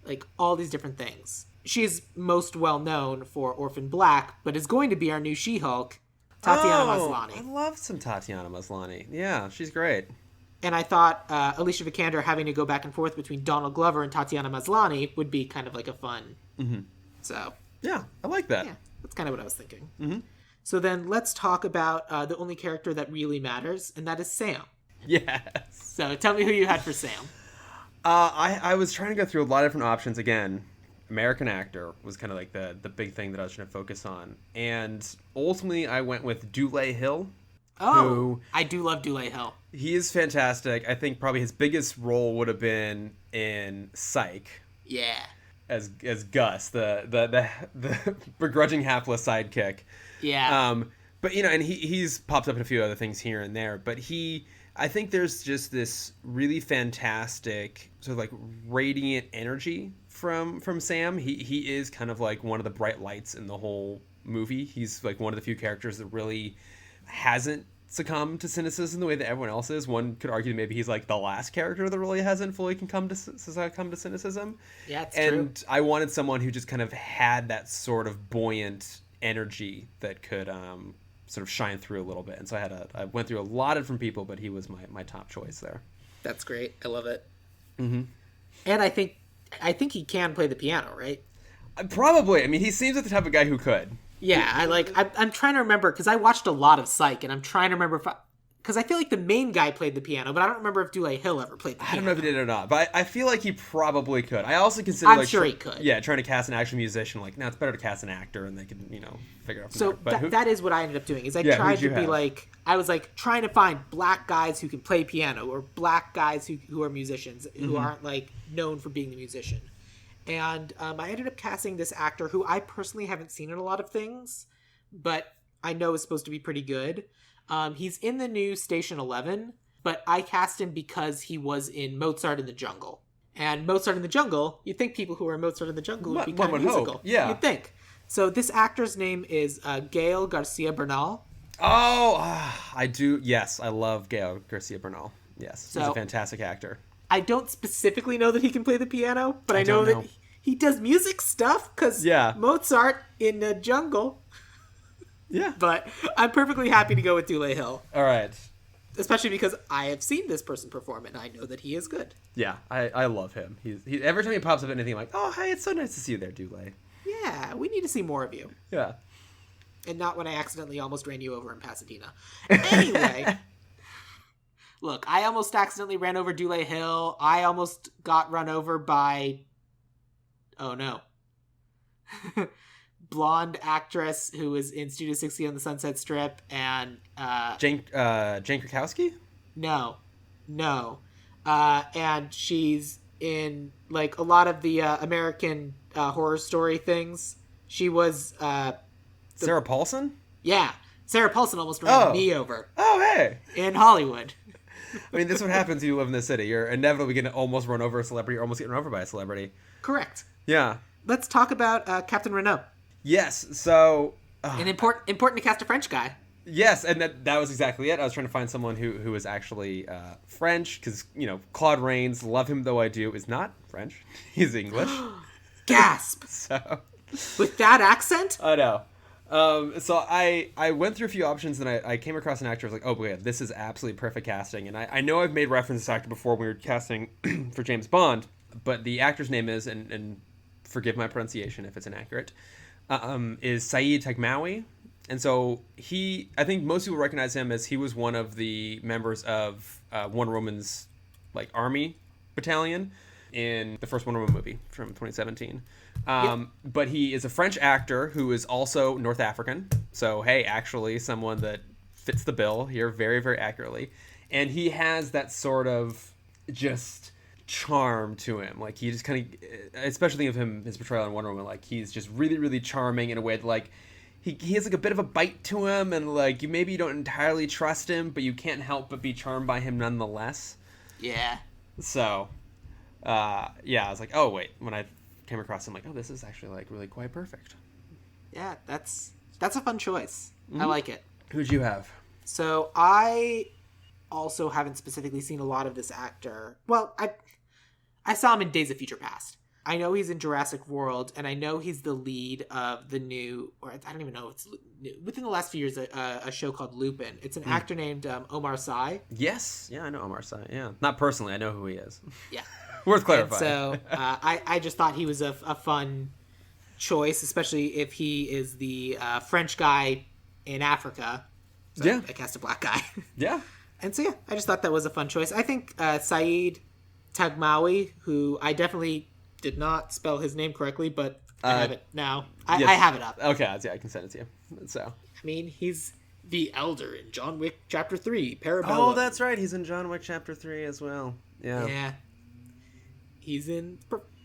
like all these different things. She's most well known for Orphan Black, but is going to be our new She-Hulk, Tatiana Maslany. I love some Tatiana Maslany. Yeah, she's great. And I thought Alicia Vikander having to go back and forth between Donald Glover and Tatiana Maslany would be kind of like a fun. So Yeah, I like that. yeah, that's kind of what I was thinking. So then let's talk about the only character that really matters, and that is Sam. Yes. So tell me who you had for Sam. I was trying to go through a lot of different options. Again, American actor was kind of like the big thing that I was trying to focus on. And ultimately, I went with Dule Hill. Oh, I do love Dule Hill. He is fantastic. I think probably his biggest role would have been in Psych. Yeah. As Gus, the begrudging hapless sidekick. Yeah. But and he's popped up in a few other things here and there. But I think there's just this really fantastic sort of like radiant energy from Sam. He is kind of like one of the bright lights in the whole movie. He's like one of the few characters that really hasn't succumbed to cynicism the way that everyone else is. One could argue that maybe he's like the last character that really hasn't fully come to cynicism. Yeah, it's and true. I wanted someone who just kind of had that sort of buoyant energy that could sort of shine through a little bit. And so I went through a lot of different people, but he was my top choice there. That's great. I love it. Mm-hmm. And I think he can play the piano, right? Probably. I mean, he seems like the type of guy who could. Yeah, I'm trying to remember, because I watched a lot of Psych, and I'm trying to remember because I feel like the main guy played the piano, but I don't remember if Dule Hill ever played the piano. I don't know if he did or not, but I feel like he probably could. I also consider I'm sure he could. Yeah, trying to cast an actual musician, like, no, it's better to cast an actor, and they can, figure it out from So there. But that is what I ended up doing, is I tried to be like, I was like trying to find black guys who can play piano, or black guys who are musicians, who aren't like known for being the musician. And I ended up casting this actor who I personally haven't seen in a lot of things, but I know is supposed to be pretty good. He's in the new Station 11, but I cast him because he was in Mozart in the Jungle. And Mozart in the Jungle, you'd think people who are Mozart in the Jungle would be kind of musical. Yeah. You'd think. So this actor's name is Gael Garcia Bernal. Oh, I do. Yes, I love Gael Garcia Bernal. Yes, he's a fantastic actor. I don't specifically know that he can play the piano, but I know that he does music stuff, because Mozart in the Jungle. Yeah. But I'm perfectly happy to go with Dule Hill. All right. Especially because I have seen this person perform, and I know that he is good. Yeah, I love him. He every time he pops up in anything, I'm like, oh, hey, it's so nice to see you there, Dule. Yeah, we need to see more of you. Yeah. And not when I accidentally almost ran you over in Pasadena. Anyway, look, I almost accidentally ran over Dule Hill. I almost got run over by... Oh, no. Blonde actress who was in Studio 60 on the Sunset Strip, and Jane Krakowski? No. And she's in like a lot of the American Horror Story things. She was Sarah Paulson? Yeah. Sarah Paulson almost ran me over. Oh, hey. In Hollywood. I mean, this is what happens when you live in the city. You're inevitably going to almost run over a celebrity, or almost get run over by a celebrity. Correct. Yeah. Let's talk about Captain Renault. Yes, so... An important to cast a French guy. Yes, and that was exactly it. I was trying to find someone who was actually French, because, Claude Rains, love him though I do, is not French. He's English. Gasp! So... With that accent? I know. So I went through a few options, and I came across an actor. I was like, oh, yeah, this is absolutely perfect casting. And I know I've made reference to this actor before when we were casting for James Bond, but the actor's name is, and forgive my pronunciation if it's inaccurate, is Saeed Taghmaoui. And so I think most people recognize him as he was one of the members of Wonder Woman's army battalion in the first Wonder Woman movie from 2017. But he is a French actor who is also North African. So, hey, actually someone that fits the bill here very, very accurately. And he has that sort of just charm to him. Like, he just kind of, especially of him, his portrayal in Wonder Woman, he's just really, really charming in a way that, he has a bit of a bite to him, and you don't entirely trust him, but you can't help but be charmed by him nonetheless. Yeah. So, I was like, oh, wait. When I came across him, this is actually really quite perfect. Yeah, that's a fun choice. Mm-hmm. I like it. Who'd you have? So I also haven't specifically seen a lot of this actor. Well, I saw him in Days of Future Past. I know he's in Jurassic World, and I know he's the lead of the new, or I don't even know if it's new, within the last few years, a show called Lupin. It's an actor named Omar Sy. Yes. Yeah, I know Omar Sy. Yeah. Not personally. I know who he is. Yeah. Worth clarifying. So I just thought he was a fun choice, especially if he is the French guy in Africa. So Yeah. I cast a black guy. Yeah. And so, yeah, I just thought that was a fun choice. I think Saeed Tagmawi, who I definitely did not spell his name correctly, but I have it now. Yes. I have it up. Okay. Yeah, I can send it to you. So. I mean, he's the elder in John Wick Chapter 3, Parabellum. Oh, that's right. He's in John Wick Chapter 3 as well. Yeah. Yeah. He's in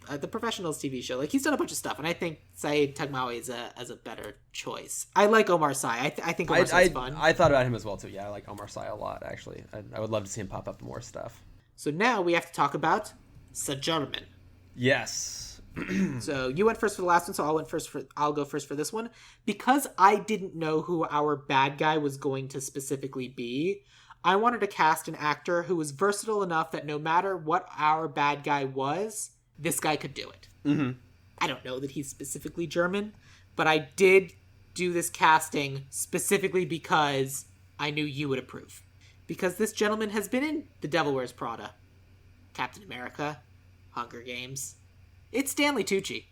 the Professionals TV show. Like, he's done a bunch of stuff, and I think Saeed Tagmawi is a better choice. I like Omar Sy. I think Omar Sy's fun. I thought about him as well, too. Yeah, I like Omar Sy a lot, actually. I would love to see him pop up in more stuff. So now we have to talk about Sajarman. Yes. So you went first for the last one, so I'll go first for this one. Because I didn't know who our bad guy was going to specifically be, I wanted to cast an actor who was versatile enough that no matter what our bad guy was, this guy could do it. Mm-hmm. I don't know that he's specifically German, but I did do this casting specifically because I knew you would approve. Because this gentleman has been in The Devil Wears Prada, Captain America, Hunger Games. It's Stanley Tucci.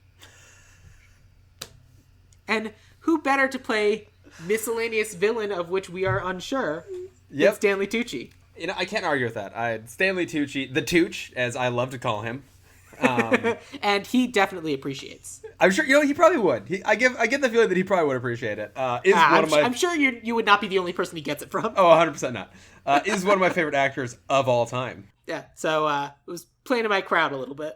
And who better to play miscellaneous villain of which we are unsure than Stanley Tucci? You know, I can't argue with that. Stanley Tucci, the Tooch, as I love to call him. And he definitely appreciates. I'm sure, he probably would. I get the feeling that he probably would appreciate it. I'm sure you would not be the only person he gets it from. Oh, 100% not. Is one of my favorite actors of all time. Yeah, so it was playing to my crowd a little bit.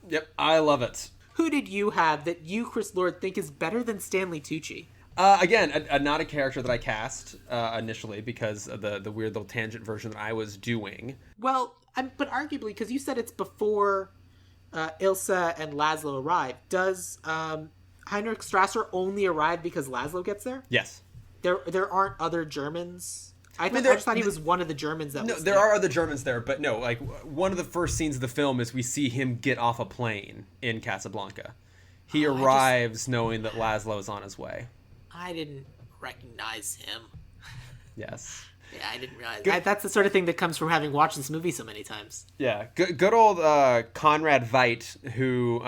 Yep, I love it. Who did you have that you, Chris Lord, think is better than Stanley Tucci? Again, not a character that I cast initially because of the weird little tangent version that I was doing. Well, but arguably, because you said it's before Ilsa and Laszlo arrive, does Heinrich Strasser only arrive because Laszlo gets there? Yes. There aren't other Germans? I just thought he was one of the Germans that was there are other Germans there, but no, like, one of the first scenes of the film is we see him get off a plane in Casablanca. He arrives knowing that Laszlo is on his way. I didn't recognize him. Yes. Yeah, I didn't realize. That's the sort of thing that comes from having watched this movie so many times. Yeah, good old Conrad Veidt, who,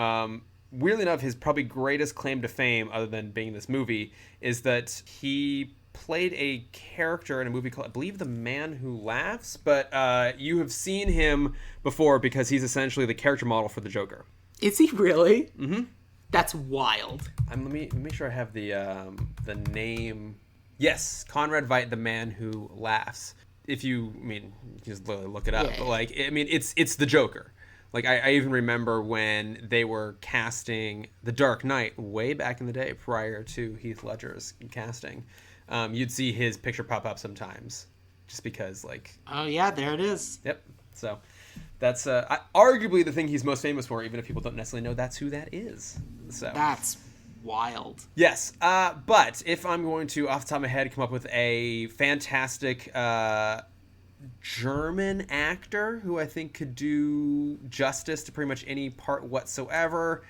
weirdly enough, his probably greatest claim to fame, other than being in this movie, is that he played a character in a movie called, I believe, The Man Who Laughs, but you have seen him before because he's essentially the character model for the Joker. Is he really? Mm-hmm. That's wild. Let me make sure I have the name. Yes, Conrad Veidt, The Man Who Laughs. If you just look it up. Yeah. But it's the Joker. Like, I even remember when they were casting The Dark Knight way back in the day, prior to Heath Ledger's casting. You'd see his picture pop up sometimes, just because, like. Oh yeah, there it is. Yep. So, that's arguably the thing he's most famous for, even if people don't necessarily know that's who that is. So. That's wild. Yes, but if I'm going to, off the top of my head, come up with a fantastic German actor who I think could do justice to pretty much any part whatsoever,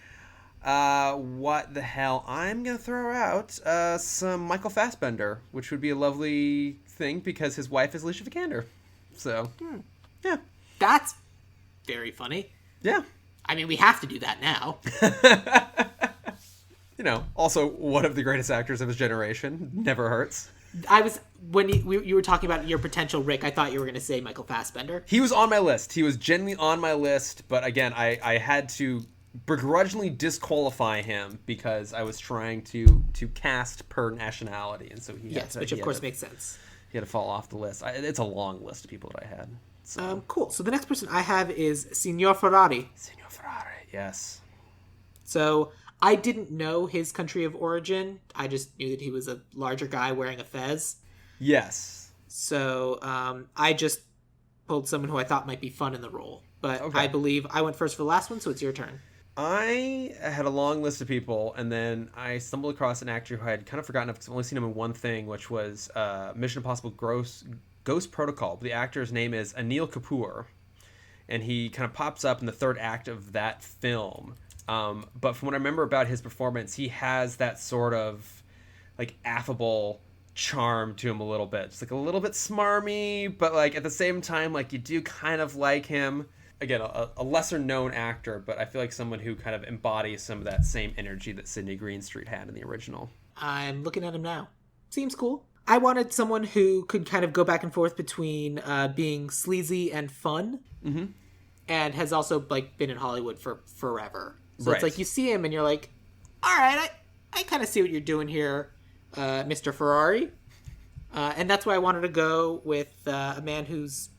what the hell? I'm going to throw out some Michael Fassbender, which would be a lovely thing because his wife is Alicia Vikander. So, yeah. That's very funny. Yeah. I mean, we have to do that now. Also one of the greatest actors of his generation. Never hurts. When you were talking about your potential Rick, I thought you were going to say Michael Fassbender. He was on my list. He was genuinely on my list, but again, I had to begrudgingly disqualify him because I was trying to cast per nationality, and so which of course makes sense. He had to fall off the list. It's a long list of people that I had. So. Cool. So the next person I have is Signor Ferrari. Signor Ferrari, yes. So I didn't know his country of origin. I just knew that he was a larger guy wearing a fez. Yes. So I just pulled someone who I thought might be fun in the role. But okay. I believe I went first for the last one, so it's your turn. I had a long list of people, and then I stumbled across an actor who I had kind of forgotten because I've only seen him in one thing, which was Mission Impossible Ghost Protocol. The actor's name is Anil Kapoor, and he kind of pops up in the third act of that film. But from what I remember about his performance, he has that sort of like affable charm to him a little bit. It's like a little bit smarmy, but like at the same time, like you do kind of like him. Again, a lesser known actor, but I feel like someone who kind of embodies some of that same energy that Sidney Greenstreet had in the original. I'm looking at him now. Seems cool. I wanted someone who could kind of go back and forth between being sleazy and fun, and has also like been in Hollywood for forever. So Right. it's like you see him and you're like, all right, I kind of see what you're doing here, Mr. Ferrari. And that's why I wanted to go with a man who's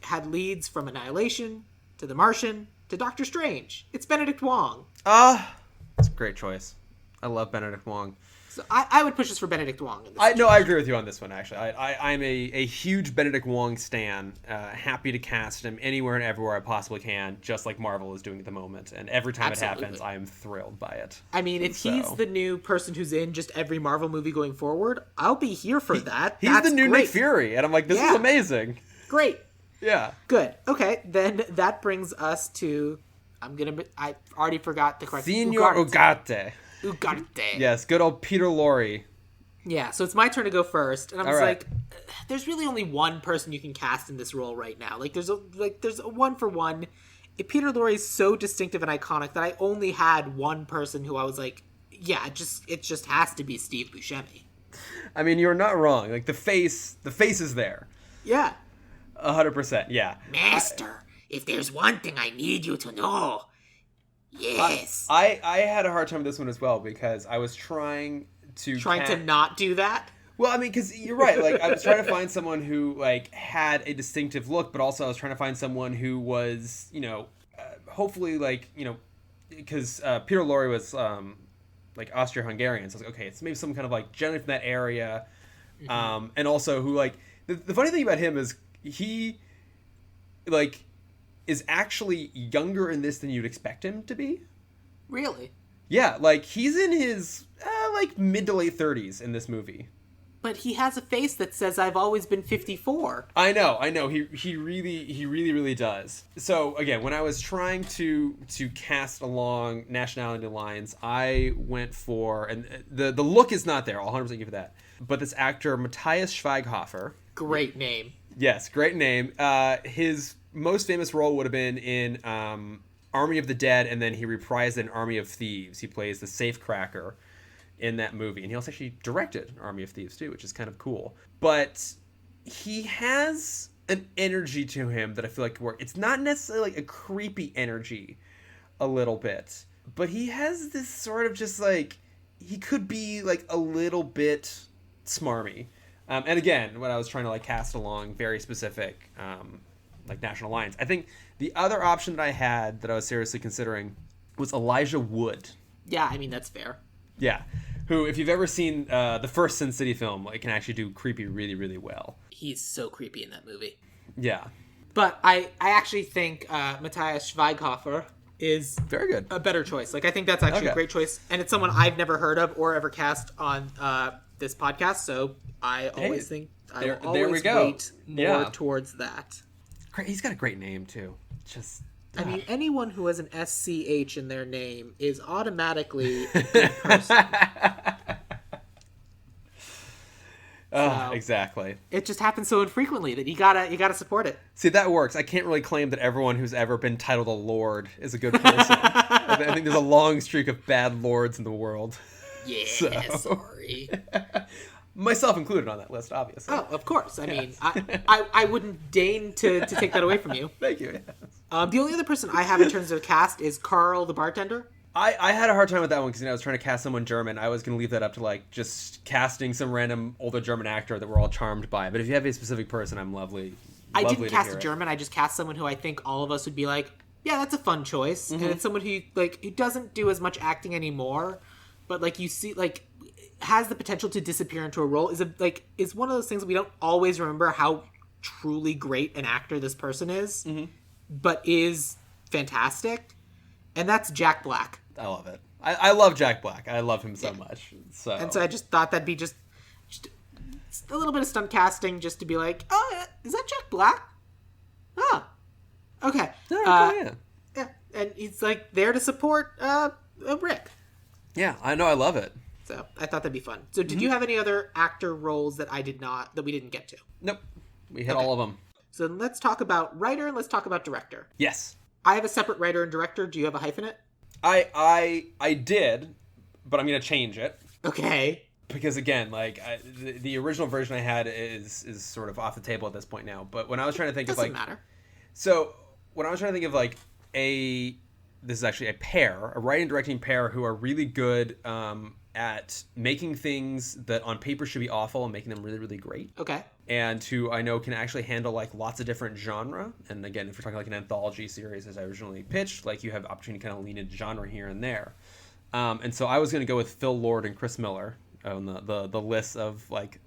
had leads from Annihilation to The Martian to Doctor Strange. It's Benedict Wong. That's a great choice. I love Benedict Wong. So I would push this for Benedict Wong. In this I agree with you on this one, actually. I'm a huge Benedict Wong stan. Happy to cast him anywhere and everywhere I possibly can, just like Marvel is doing at the moment. And every time Absolutely. it happens, I am thrilled by it. I mean, if he's the new person who's in just every Marvel movie going forward, I'll be here for that. He's That's the new great. Nick Fury, and I'm like, this is Yeah. amazing. Great. Yeah. Good. Okay, then that brings us to... I already forgot the correct... Signor Ugarte. Ugarte. Yes, good old Peter Lorre. Yeah, so it's my turn to go first, and I was All right. like, there's really only one person you can cast in this role right now. There's a one for one. Peter Lorre is so distinctive and iconic that I only had one person who I was like, yeah, it just has to be Steve Buscemi. I mean, you're not wrong. Like the face is there. Yeah. 100%. Yeah. Master, if there's one thing I need you to know, yes. I had a hard time with this one as well because I was trying to not do that. Well, I mean, because you're right. Like, I was trying to find someone who like had a distinctive look, but also I was trying to find someone who was, hopefully like, because Peter Lorre was like Austro-Hungarian, so I was like, okay, it's maybe some kind of like generally from that area, and also who like the funny thing about him is he like is actually younger in this than you'd expect him to be. Really? Yeah, like he's in his like mid to late 30s in this movie. But he has a face that says I've always been 54. I know. He really does. So again, when I was trying to cast along nationality lines, I went for, and the look is not there. I'll 100% give you that. But this actor Matthias Schweighöfer. Great name. Yes, great name. His most famous role would have been in Army of the Dead, and then he reprised in Army of Thieves. He plays the safecracker in that movie, and he also actually directed Army of Thieves too, which is kind of cool. But he has an energy to him that I feel like it's not necessarily like a creepy energy a little bit, but he has this sort of just like, he could be like a little bit smarmy. And again, when I was trying to like cast along very specific like national lines, I think the other option that I had that I was seriously considering was Elijah Wood. Yeah, I mean, that's fair. Yeah. Who, if you've ever seen the first Sin City film, like, can actually do creepy really, really well. He's so creepy in that movie. Yeah. But I actually think Matthias Schweighöfer is very good. A better choice. Like, I think that's actually a great choice. And it's someone I've never heard of or ever cast on this podcast. So I always think I will always wait more towards that. Great. He's got a great name, too. Just... I mean, anyone who has an SCH in their name is automatically a good person. Exactly. It just happens so infrequently that you gotta support it. See, that works. I can't really claim that everyone who's ever been titled a lord is a good person. I think there's a long streak of bad lords in the world. Yeah, sorry. Myself included on that list, obviously. Oh, of course. I mean, I wouldn't deign to take that away from you. Thank you. The only other person I have in terms of cast is Carl the bartender. I had a hard time with that one because I was trying to cast someone German. I was going to leave that up to like just casting some random older German actor that we're all charmed by. But if you have a specific person, I'm lovely. I didn't cast a German. I just cast someone who I think all of us would be like, yeah, that's a fun choice. Mm-hmm. And it's someone who who doesn't do as much acting anymore, but like you see like has the potential to disappear into a role. Is one of those things that we don't always remember how truly great an actor this person is, but is fantastic. And that's Jack Black. I love it. I love Jack Black. I love him so much. So I just thought that'd be just a little bit of stunt casting just to be like, oh, is that Jack Black? Oh, okay. Yeah. and he's like there to support Rick. Yeah, I know. I love it. So I thought that'd be fun. So did you have any other actor roles that we didn't get to? Nope. We hit all of them. So let's talk about writer and let's talk about director. Yes. I have a separate writer and director. Do you have a hyphen it? I did, but I'm going to change it. Okay. Because again, like the original version I had is sort of off the table at this point now. But when I was trying to think of like, doesn't matter. So when I was trying to think of like this is actually a writing and directing pair who are really good at making things that on paper should be awful and making them really, really great. Okay. And who I know can actually handle like lots of different genre. And again, if you're talking like an anthology series as I originally pitched, like you have opportunity to kind of lean into genre here and there. And so I was going to go with Phil Lord and Chris Miller on the list of like,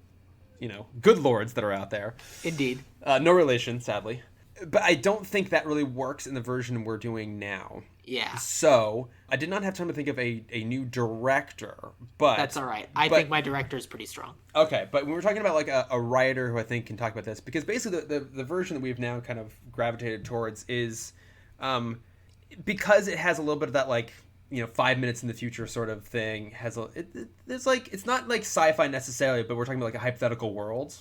good lords that are out there. Indeed. No relation, sadly. But I don't think that really works in the version we're doing now. Yeah. So I did not have time to think of a new director, but that's all right. I think my director is pretty strong. Okay, but when we're talking about like a writer who I think can talk about this, because basically the version that we've now kind of gravitated towards is, because it has a little bit of that like 5 minutes in the future sort of thing. It's like it's not like sci-fi necessarily, but we're talking about like a hypothetical world.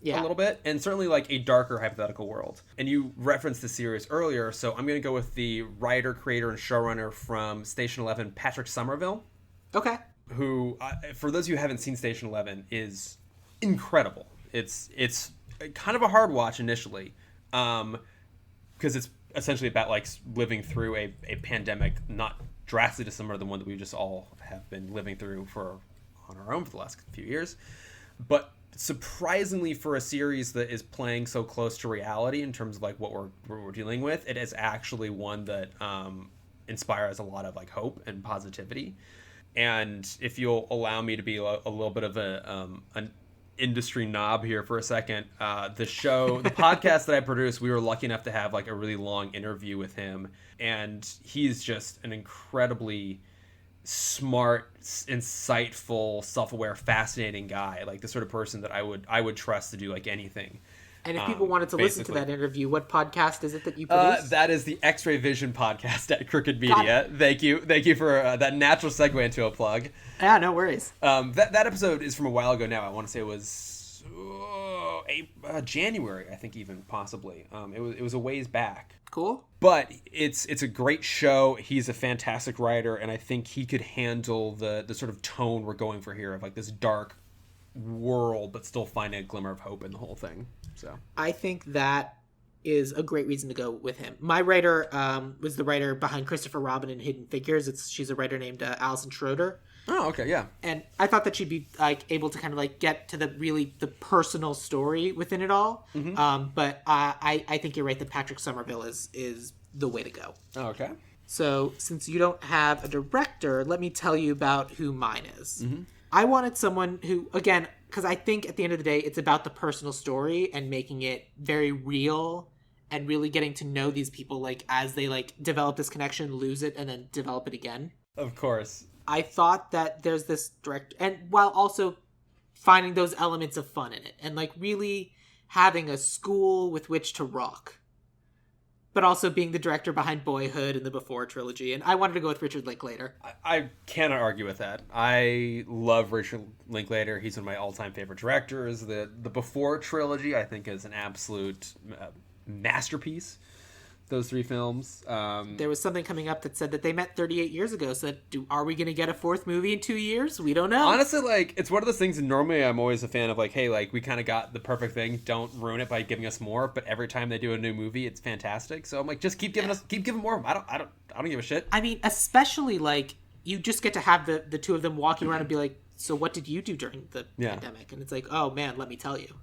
Yeah. A little bit, and certainly like a darker hypothetical world. And you referenced the series earlier, so I'm going to go with the writer, creator, and showrunner from Station 11, Patrick Somerville. Okay. Who, for those of you who haven't seen Station 11, is incredible. It's kind of a hard watch initially, because it's essentially about like living through a pandemic, not drastically dissimilar to the one that we just all have been living through on our own for the last few years, but surprisingly for a series that is playing so close to reality in terms of like what we're dealing with, it is actually one that inspires a lot of like hope and positivity. And if you'll allow me to be a little bit of an industry knob here for a second, the podcast that I produced, we were lucky enough to have like a really long interview with him, and he's just an incredibly smart, insightful, self-aware, fascinating guy, like the sort of person that I would trust to do like anything. And if people wanted to listen to that interview, what podcast is it that you produce? That is the X-Ray Vision podcast at Crooked Media. Thank you for that natural segue into a plug. Yeah, no worries. That episode is from a while ago now. I want to say it was January, I think, even possibly. It was a ways back. Cool. But it's a great show. He's a fantastic writer, and I think he could handle the sort of tone we're going for here of like this dark world, but still finding a glimmer of hope in the whole thing. So I think that is a great reason to go with him. My writer was the writer behind Christopher Robin and Hidden Figures. She's a writer named Alison Schroeder. Oh, okay, yeah. And I thought that she'd be like able to kind of like get to the personal story within it all. Mm-hmm. But I think you're right that Patrick Somerville is the way to go. Oh, okay. So since you don't have a director, let me tell you about who mine is. Mm-hmm. I wanted someone who, again, because I think at the end of the day, it's about the personal story and making it very real and really getting to know these people like as they like develop this connection, lose it, and then develop it again. Of course. I thought that there's this direct, and while also finding those elements of fun in it and like really having a school with which to rock, but also being the director behind Boyhood and the Before trilogy. And I wanted to go with Richard Linklater. I cannot argue with that. I love Richard Linklater. He's one of my all-time favorite directors. The Before trilogy, I think, is an absolute masterpiece. Those three films. There was something coming up that said that they met 38 years ago. So are we going to get a fourth movie in 2 years? We don't know. Honestly, like, it's one of those things, and normally I'm always a fan of like, hey, like, we kind of got the perfect thing. Don't ruin it by giving us more. But every time they do a new movie, it's fantastic. So I'm like, just keep giving more. I don't give a shit. I mean, especially like you just get to have the two of them walking around and be like, so what did you do during the pandemic? And it's like, oh man, let me tell you.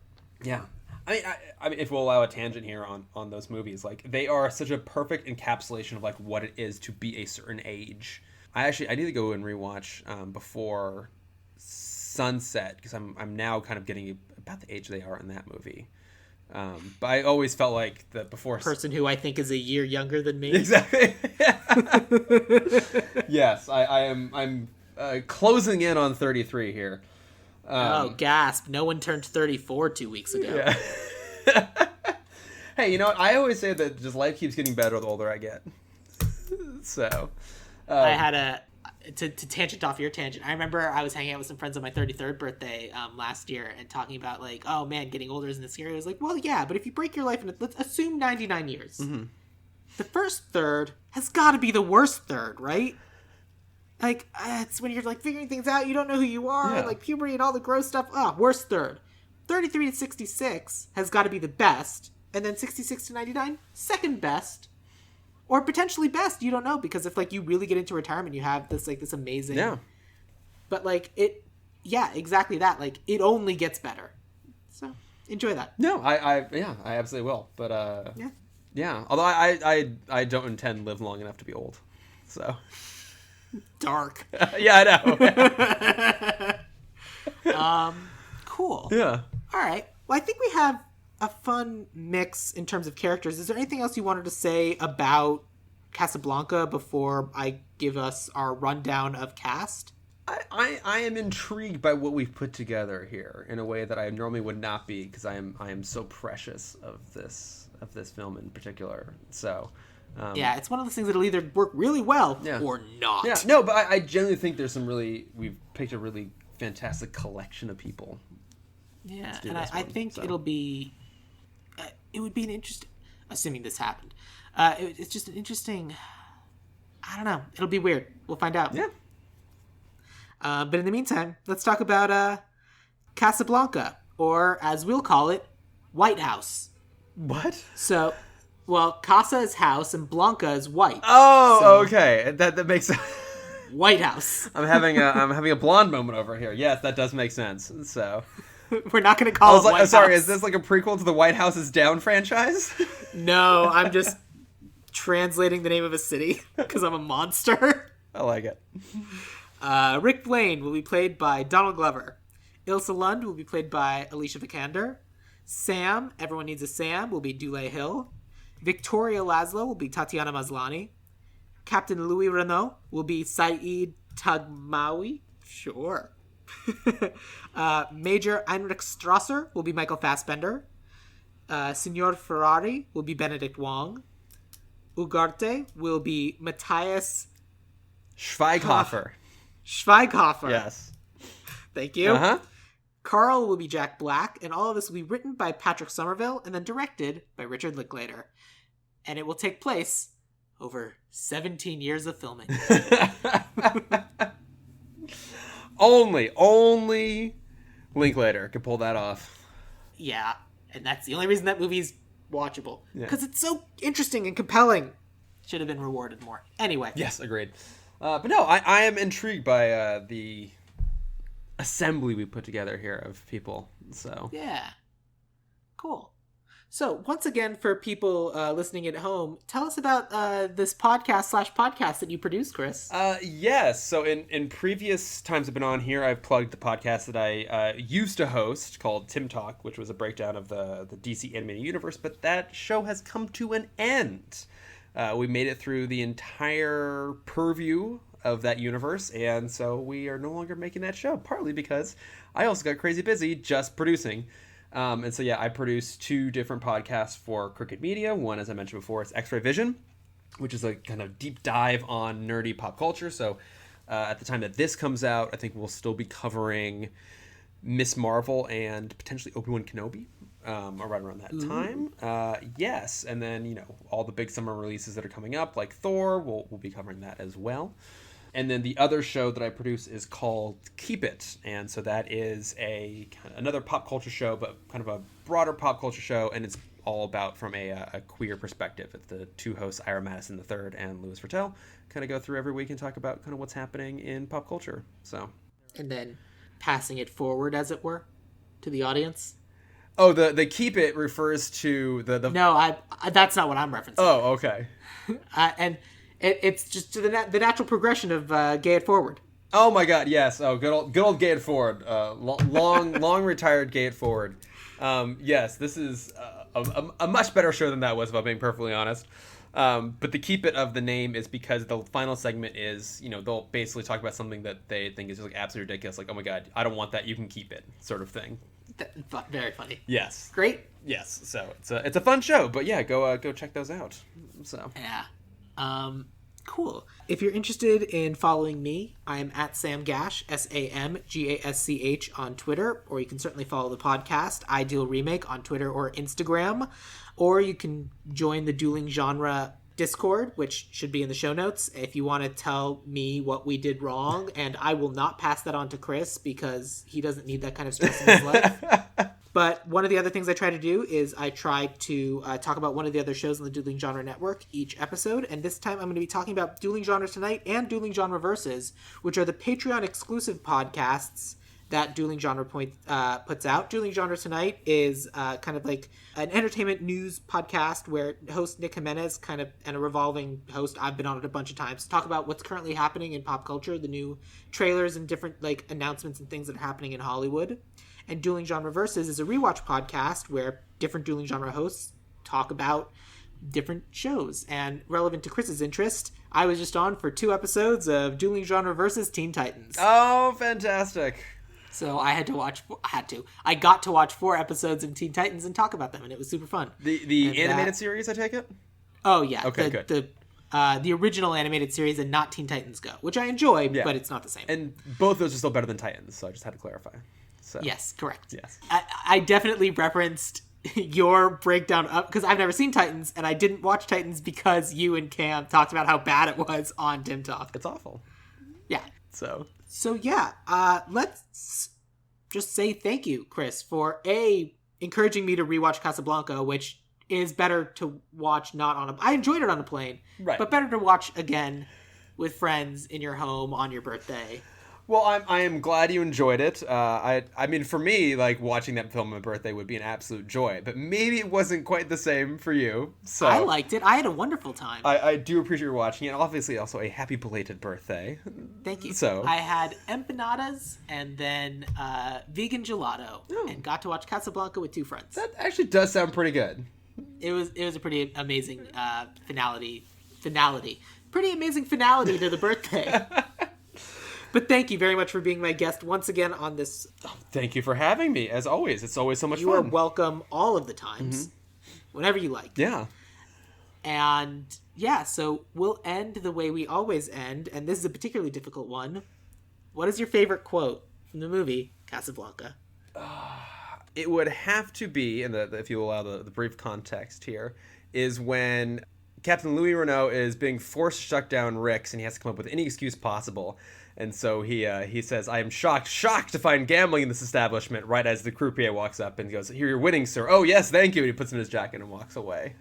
Yeah. I mean, if we'll allow a tangent here on those movies, like they are such a perfect encapsulation of like what it is to be a certain age. I need to go and rewatch Before Sunset because I'm now kind of getting about the age they are in that movie. But I always felt like the Before person who I think is a year younger than me. Exactly. Yes, I'm closing in on 33 here. Gasp. No one turned 34 2 weeks ago. Yeah. Hey, you know what? I always say that just life keeps getting better the older I get. So, I had to tangent off your tangent. I remember I was hanging out with some friends on my 33rd birthday last year and talking about like, oh man, getting older isn't scary. I was like, well, yeah, but if you break your life into, let's assume 99 years. Mm-hmm. The first third has got to be the worst third, right? Like, it's when you're like figuring things out, you don't know who you are, like puberty and all the gross stuff. Worst third. 33 to 66 has got to be the best, and then 66 to 99, second best. Or potentially best, you don't know, because if like you really get into retirement, you have this amazing. Yeah. But like exactly that. Like it only gets better. So enjoy that. No, I absolutely will. But yeah. Although I don't intend to live long enough to be old, so dark. Yeah, I know. Cool. Yeah. All right. Well, I think we have a fun mix in terms of characters. Is there anything else you wanted to say about Casablanca before I give us our rundown of cast? I am intrigued by what we've put together here in a way that I normally would not be, because I am so precious of this film in particular. So yeah, it's one of those things that'll either work really well or not. Yeah, no, but I genuinely think there's we've picked a really fantastic collection of people. Yeah, and I think it'll be it would be an interesting, assuming this happened, it's just an interesting, I don't know, it'll be weird. We'll find out. Yeah. But in the meantime, let's talk about Casablanca, or as we'll call it, White House. What? So, well, Casa is house and Blanca is white. Oh, so, okay. That makes sense. White House. I'm having a blonde moment over here. Yes, that does make sense. So we're not going to call it White House. Sorry, is this like a prequel to the White House is Down franchise? No, I'm just translating the name of a city because I'm a monster. I like it. Rick Blaine will be played by Donald Glover. Ilsa Lund will be played by Alicia Vikander. Sam, everyone needs a Sam, will be Dule Hill. Victoria Laszlo will be Tatiana Maslany. Captain Louis Renault will be Saeed Tagmawi. Sure. Major Heinrich Strasser will be Michael Fassbender. Signor Ferrari will be Benedict Wong. Ugarte will be Matthias Schweighofer. Schweighofer. Yes. Thank you. Uh-huh. Carl will be Jack Black, and all of this will be written by Patrick Somerville and then directed by Richard Linklater. And it will take place over 17 years of filming. Only Linklater could pull that off. Yeah, and that's the only reason that movie's watchable. Because it's so interesting and compelling. Should have been rewarded more. Anyway. Yes, agreed. But no, I am intrigued by the assembly we put together here of people. So yeah, cool. So once again, for people listening at home, tell us about this podcast that you produce, Chris. Yes. So in previous times I've been on here, I've plugged the podcast that I used to host called Tim Talk, which was a breakdown of the DC animated universe. But that show has come to an end. We made it through the entire purview of that universe, and so we are no longer making that show, partly because I also got crazy busy just producing. And so, yeah, I produce 2 different podcasts for Crooked Media. One, as I mentioned before, is X-Ray Vision, which is a kind of deep dive on nerdy pop culture. So at the time that this comes out, I think we'll still be covering Miss Marvel and potentially Obi-Wan Kenobi. Right around that time. Yes, and then, all the big summer releases that are coming up, like Thor, we'll be covering that as well. And then the other show that I produce is called Keep It, and so that is another pop culture show, but kind of a broader pop culture show, and it's all about from a queer perspective. It's the 2 hosts, Ira Madison III and Louis Vertel, kind of go through every week and talk about kind of what's happening in pop culture. So, and then passing it forward, as it were, to the audience. Oh, the Keep It refers to the... No, I that's not what I'm referencing. Oh, okay. And it's just the natural progression of Gay It Forward. Oh my God, yes. Oh, good old Gay It Forward. Long retired Gay It Forward. Yes, this is a much better show than that was, if I'm being perfectly honest. But the Keep It of the name is because the final segment is, they'll basically talk about something that they think is just like absolutely ridiculous, like, oh my God, I don't want that, you can keep it, sort of thing. Very funny. Yes. Great. Yes. So it's a fun show, but yeah, go check those out. So yeah. Cool. If you're interested in following me, I am at Sam Gash, SamGasch on Twitter, or you can certainly follow the podcast, Ideal Remake, on Twitter or Instagram, or you can join the Dueling Genre Discord, which should be in the show notes, if you want to tell me what we did wrong, and I will not pass that on to Chris because he doesn't need that kind of stress in his life. But one of the other things I try to do is I try to talk about one of the other shows on the Dueling Genre Network each episode. And this time I'm going to be talking about Dueling Genre Tonight and Dueling Genre Versus, which are the Patreon exclusive podcasts that Dueling Genre puts out. Dueling Genre Tonight is kind of like an entertainment news podcast where host Nick Jimenez, kind of, and a revolving host, I've been on it a bunch of times, talk about what's currently happening in pop culture, the new trailers and different like announcements and things that are happening in Hollywood. And Dueling Genre Versus is a rewatch podcast where different Dueling Genre hosts talk about different shows. And relevant to Chris's interest, I was just on for 2 episodes of Dueling Genre Versus Teen Titans. Oh, fantastic. So I got to watch 4 episodes of Teen Titans and talk about them, and it was super fun. The animated series, I take it? Oh, yeah. Okay, good. The original animated series and not Teen Titans Go, which I enjoy, but it's not the same. And both those are still better than Titans, so I just had to clarify. So. Yes, correct. Yes. I definitely referenced your breakdown up because I've never seen Titans, and I didn't watch Titans because you and Cam talked about how bad it was on Dim Talk. It's awful. Yeah. So yeah, let's just say thank you, Chris, for encouraging me to rewatch Casablanca, which is better to watch not on I enjoyed it on a plane, right, but better to watch again with friends in your home on your birthday. Well, I am glad you enjoyed it. I mean, for me, like, watching that film on my birthday would be an absolute joy, but maybe it wasn't quite the same for you. So I liked it. I had a wonderful time. I do appreciate you watching it. Obviously, also a happy belated birthday. Thank you. So I had empanadas and then vegan gelato, and got to watch Casablanca with 2 friends. That actually does sound pretty good. It was a pretty amazing finality. Pretty amazing finality to the birthday. But thank you very much for being my guest once again on this. Thank you for having me. As always, it's always so much fun. You are welcome all of the times, whenever you like. Yeah. And yeah, so we'll end the way we always end, and this is a particularly difficult one. What is your favorite quote from the movie Casablanca? It would have to be, and if you allow the brief context here, is when Captain Louis Renault is being forced to shut down Rick's, and he has to come up with any excuse possible. And so he says, "I am shocked to find gambling in this establishment," right as the croupier walks up and goes, "Here, you're winning, sir." "Oh, yes, thank you." And he puts him in his jacket and walks away.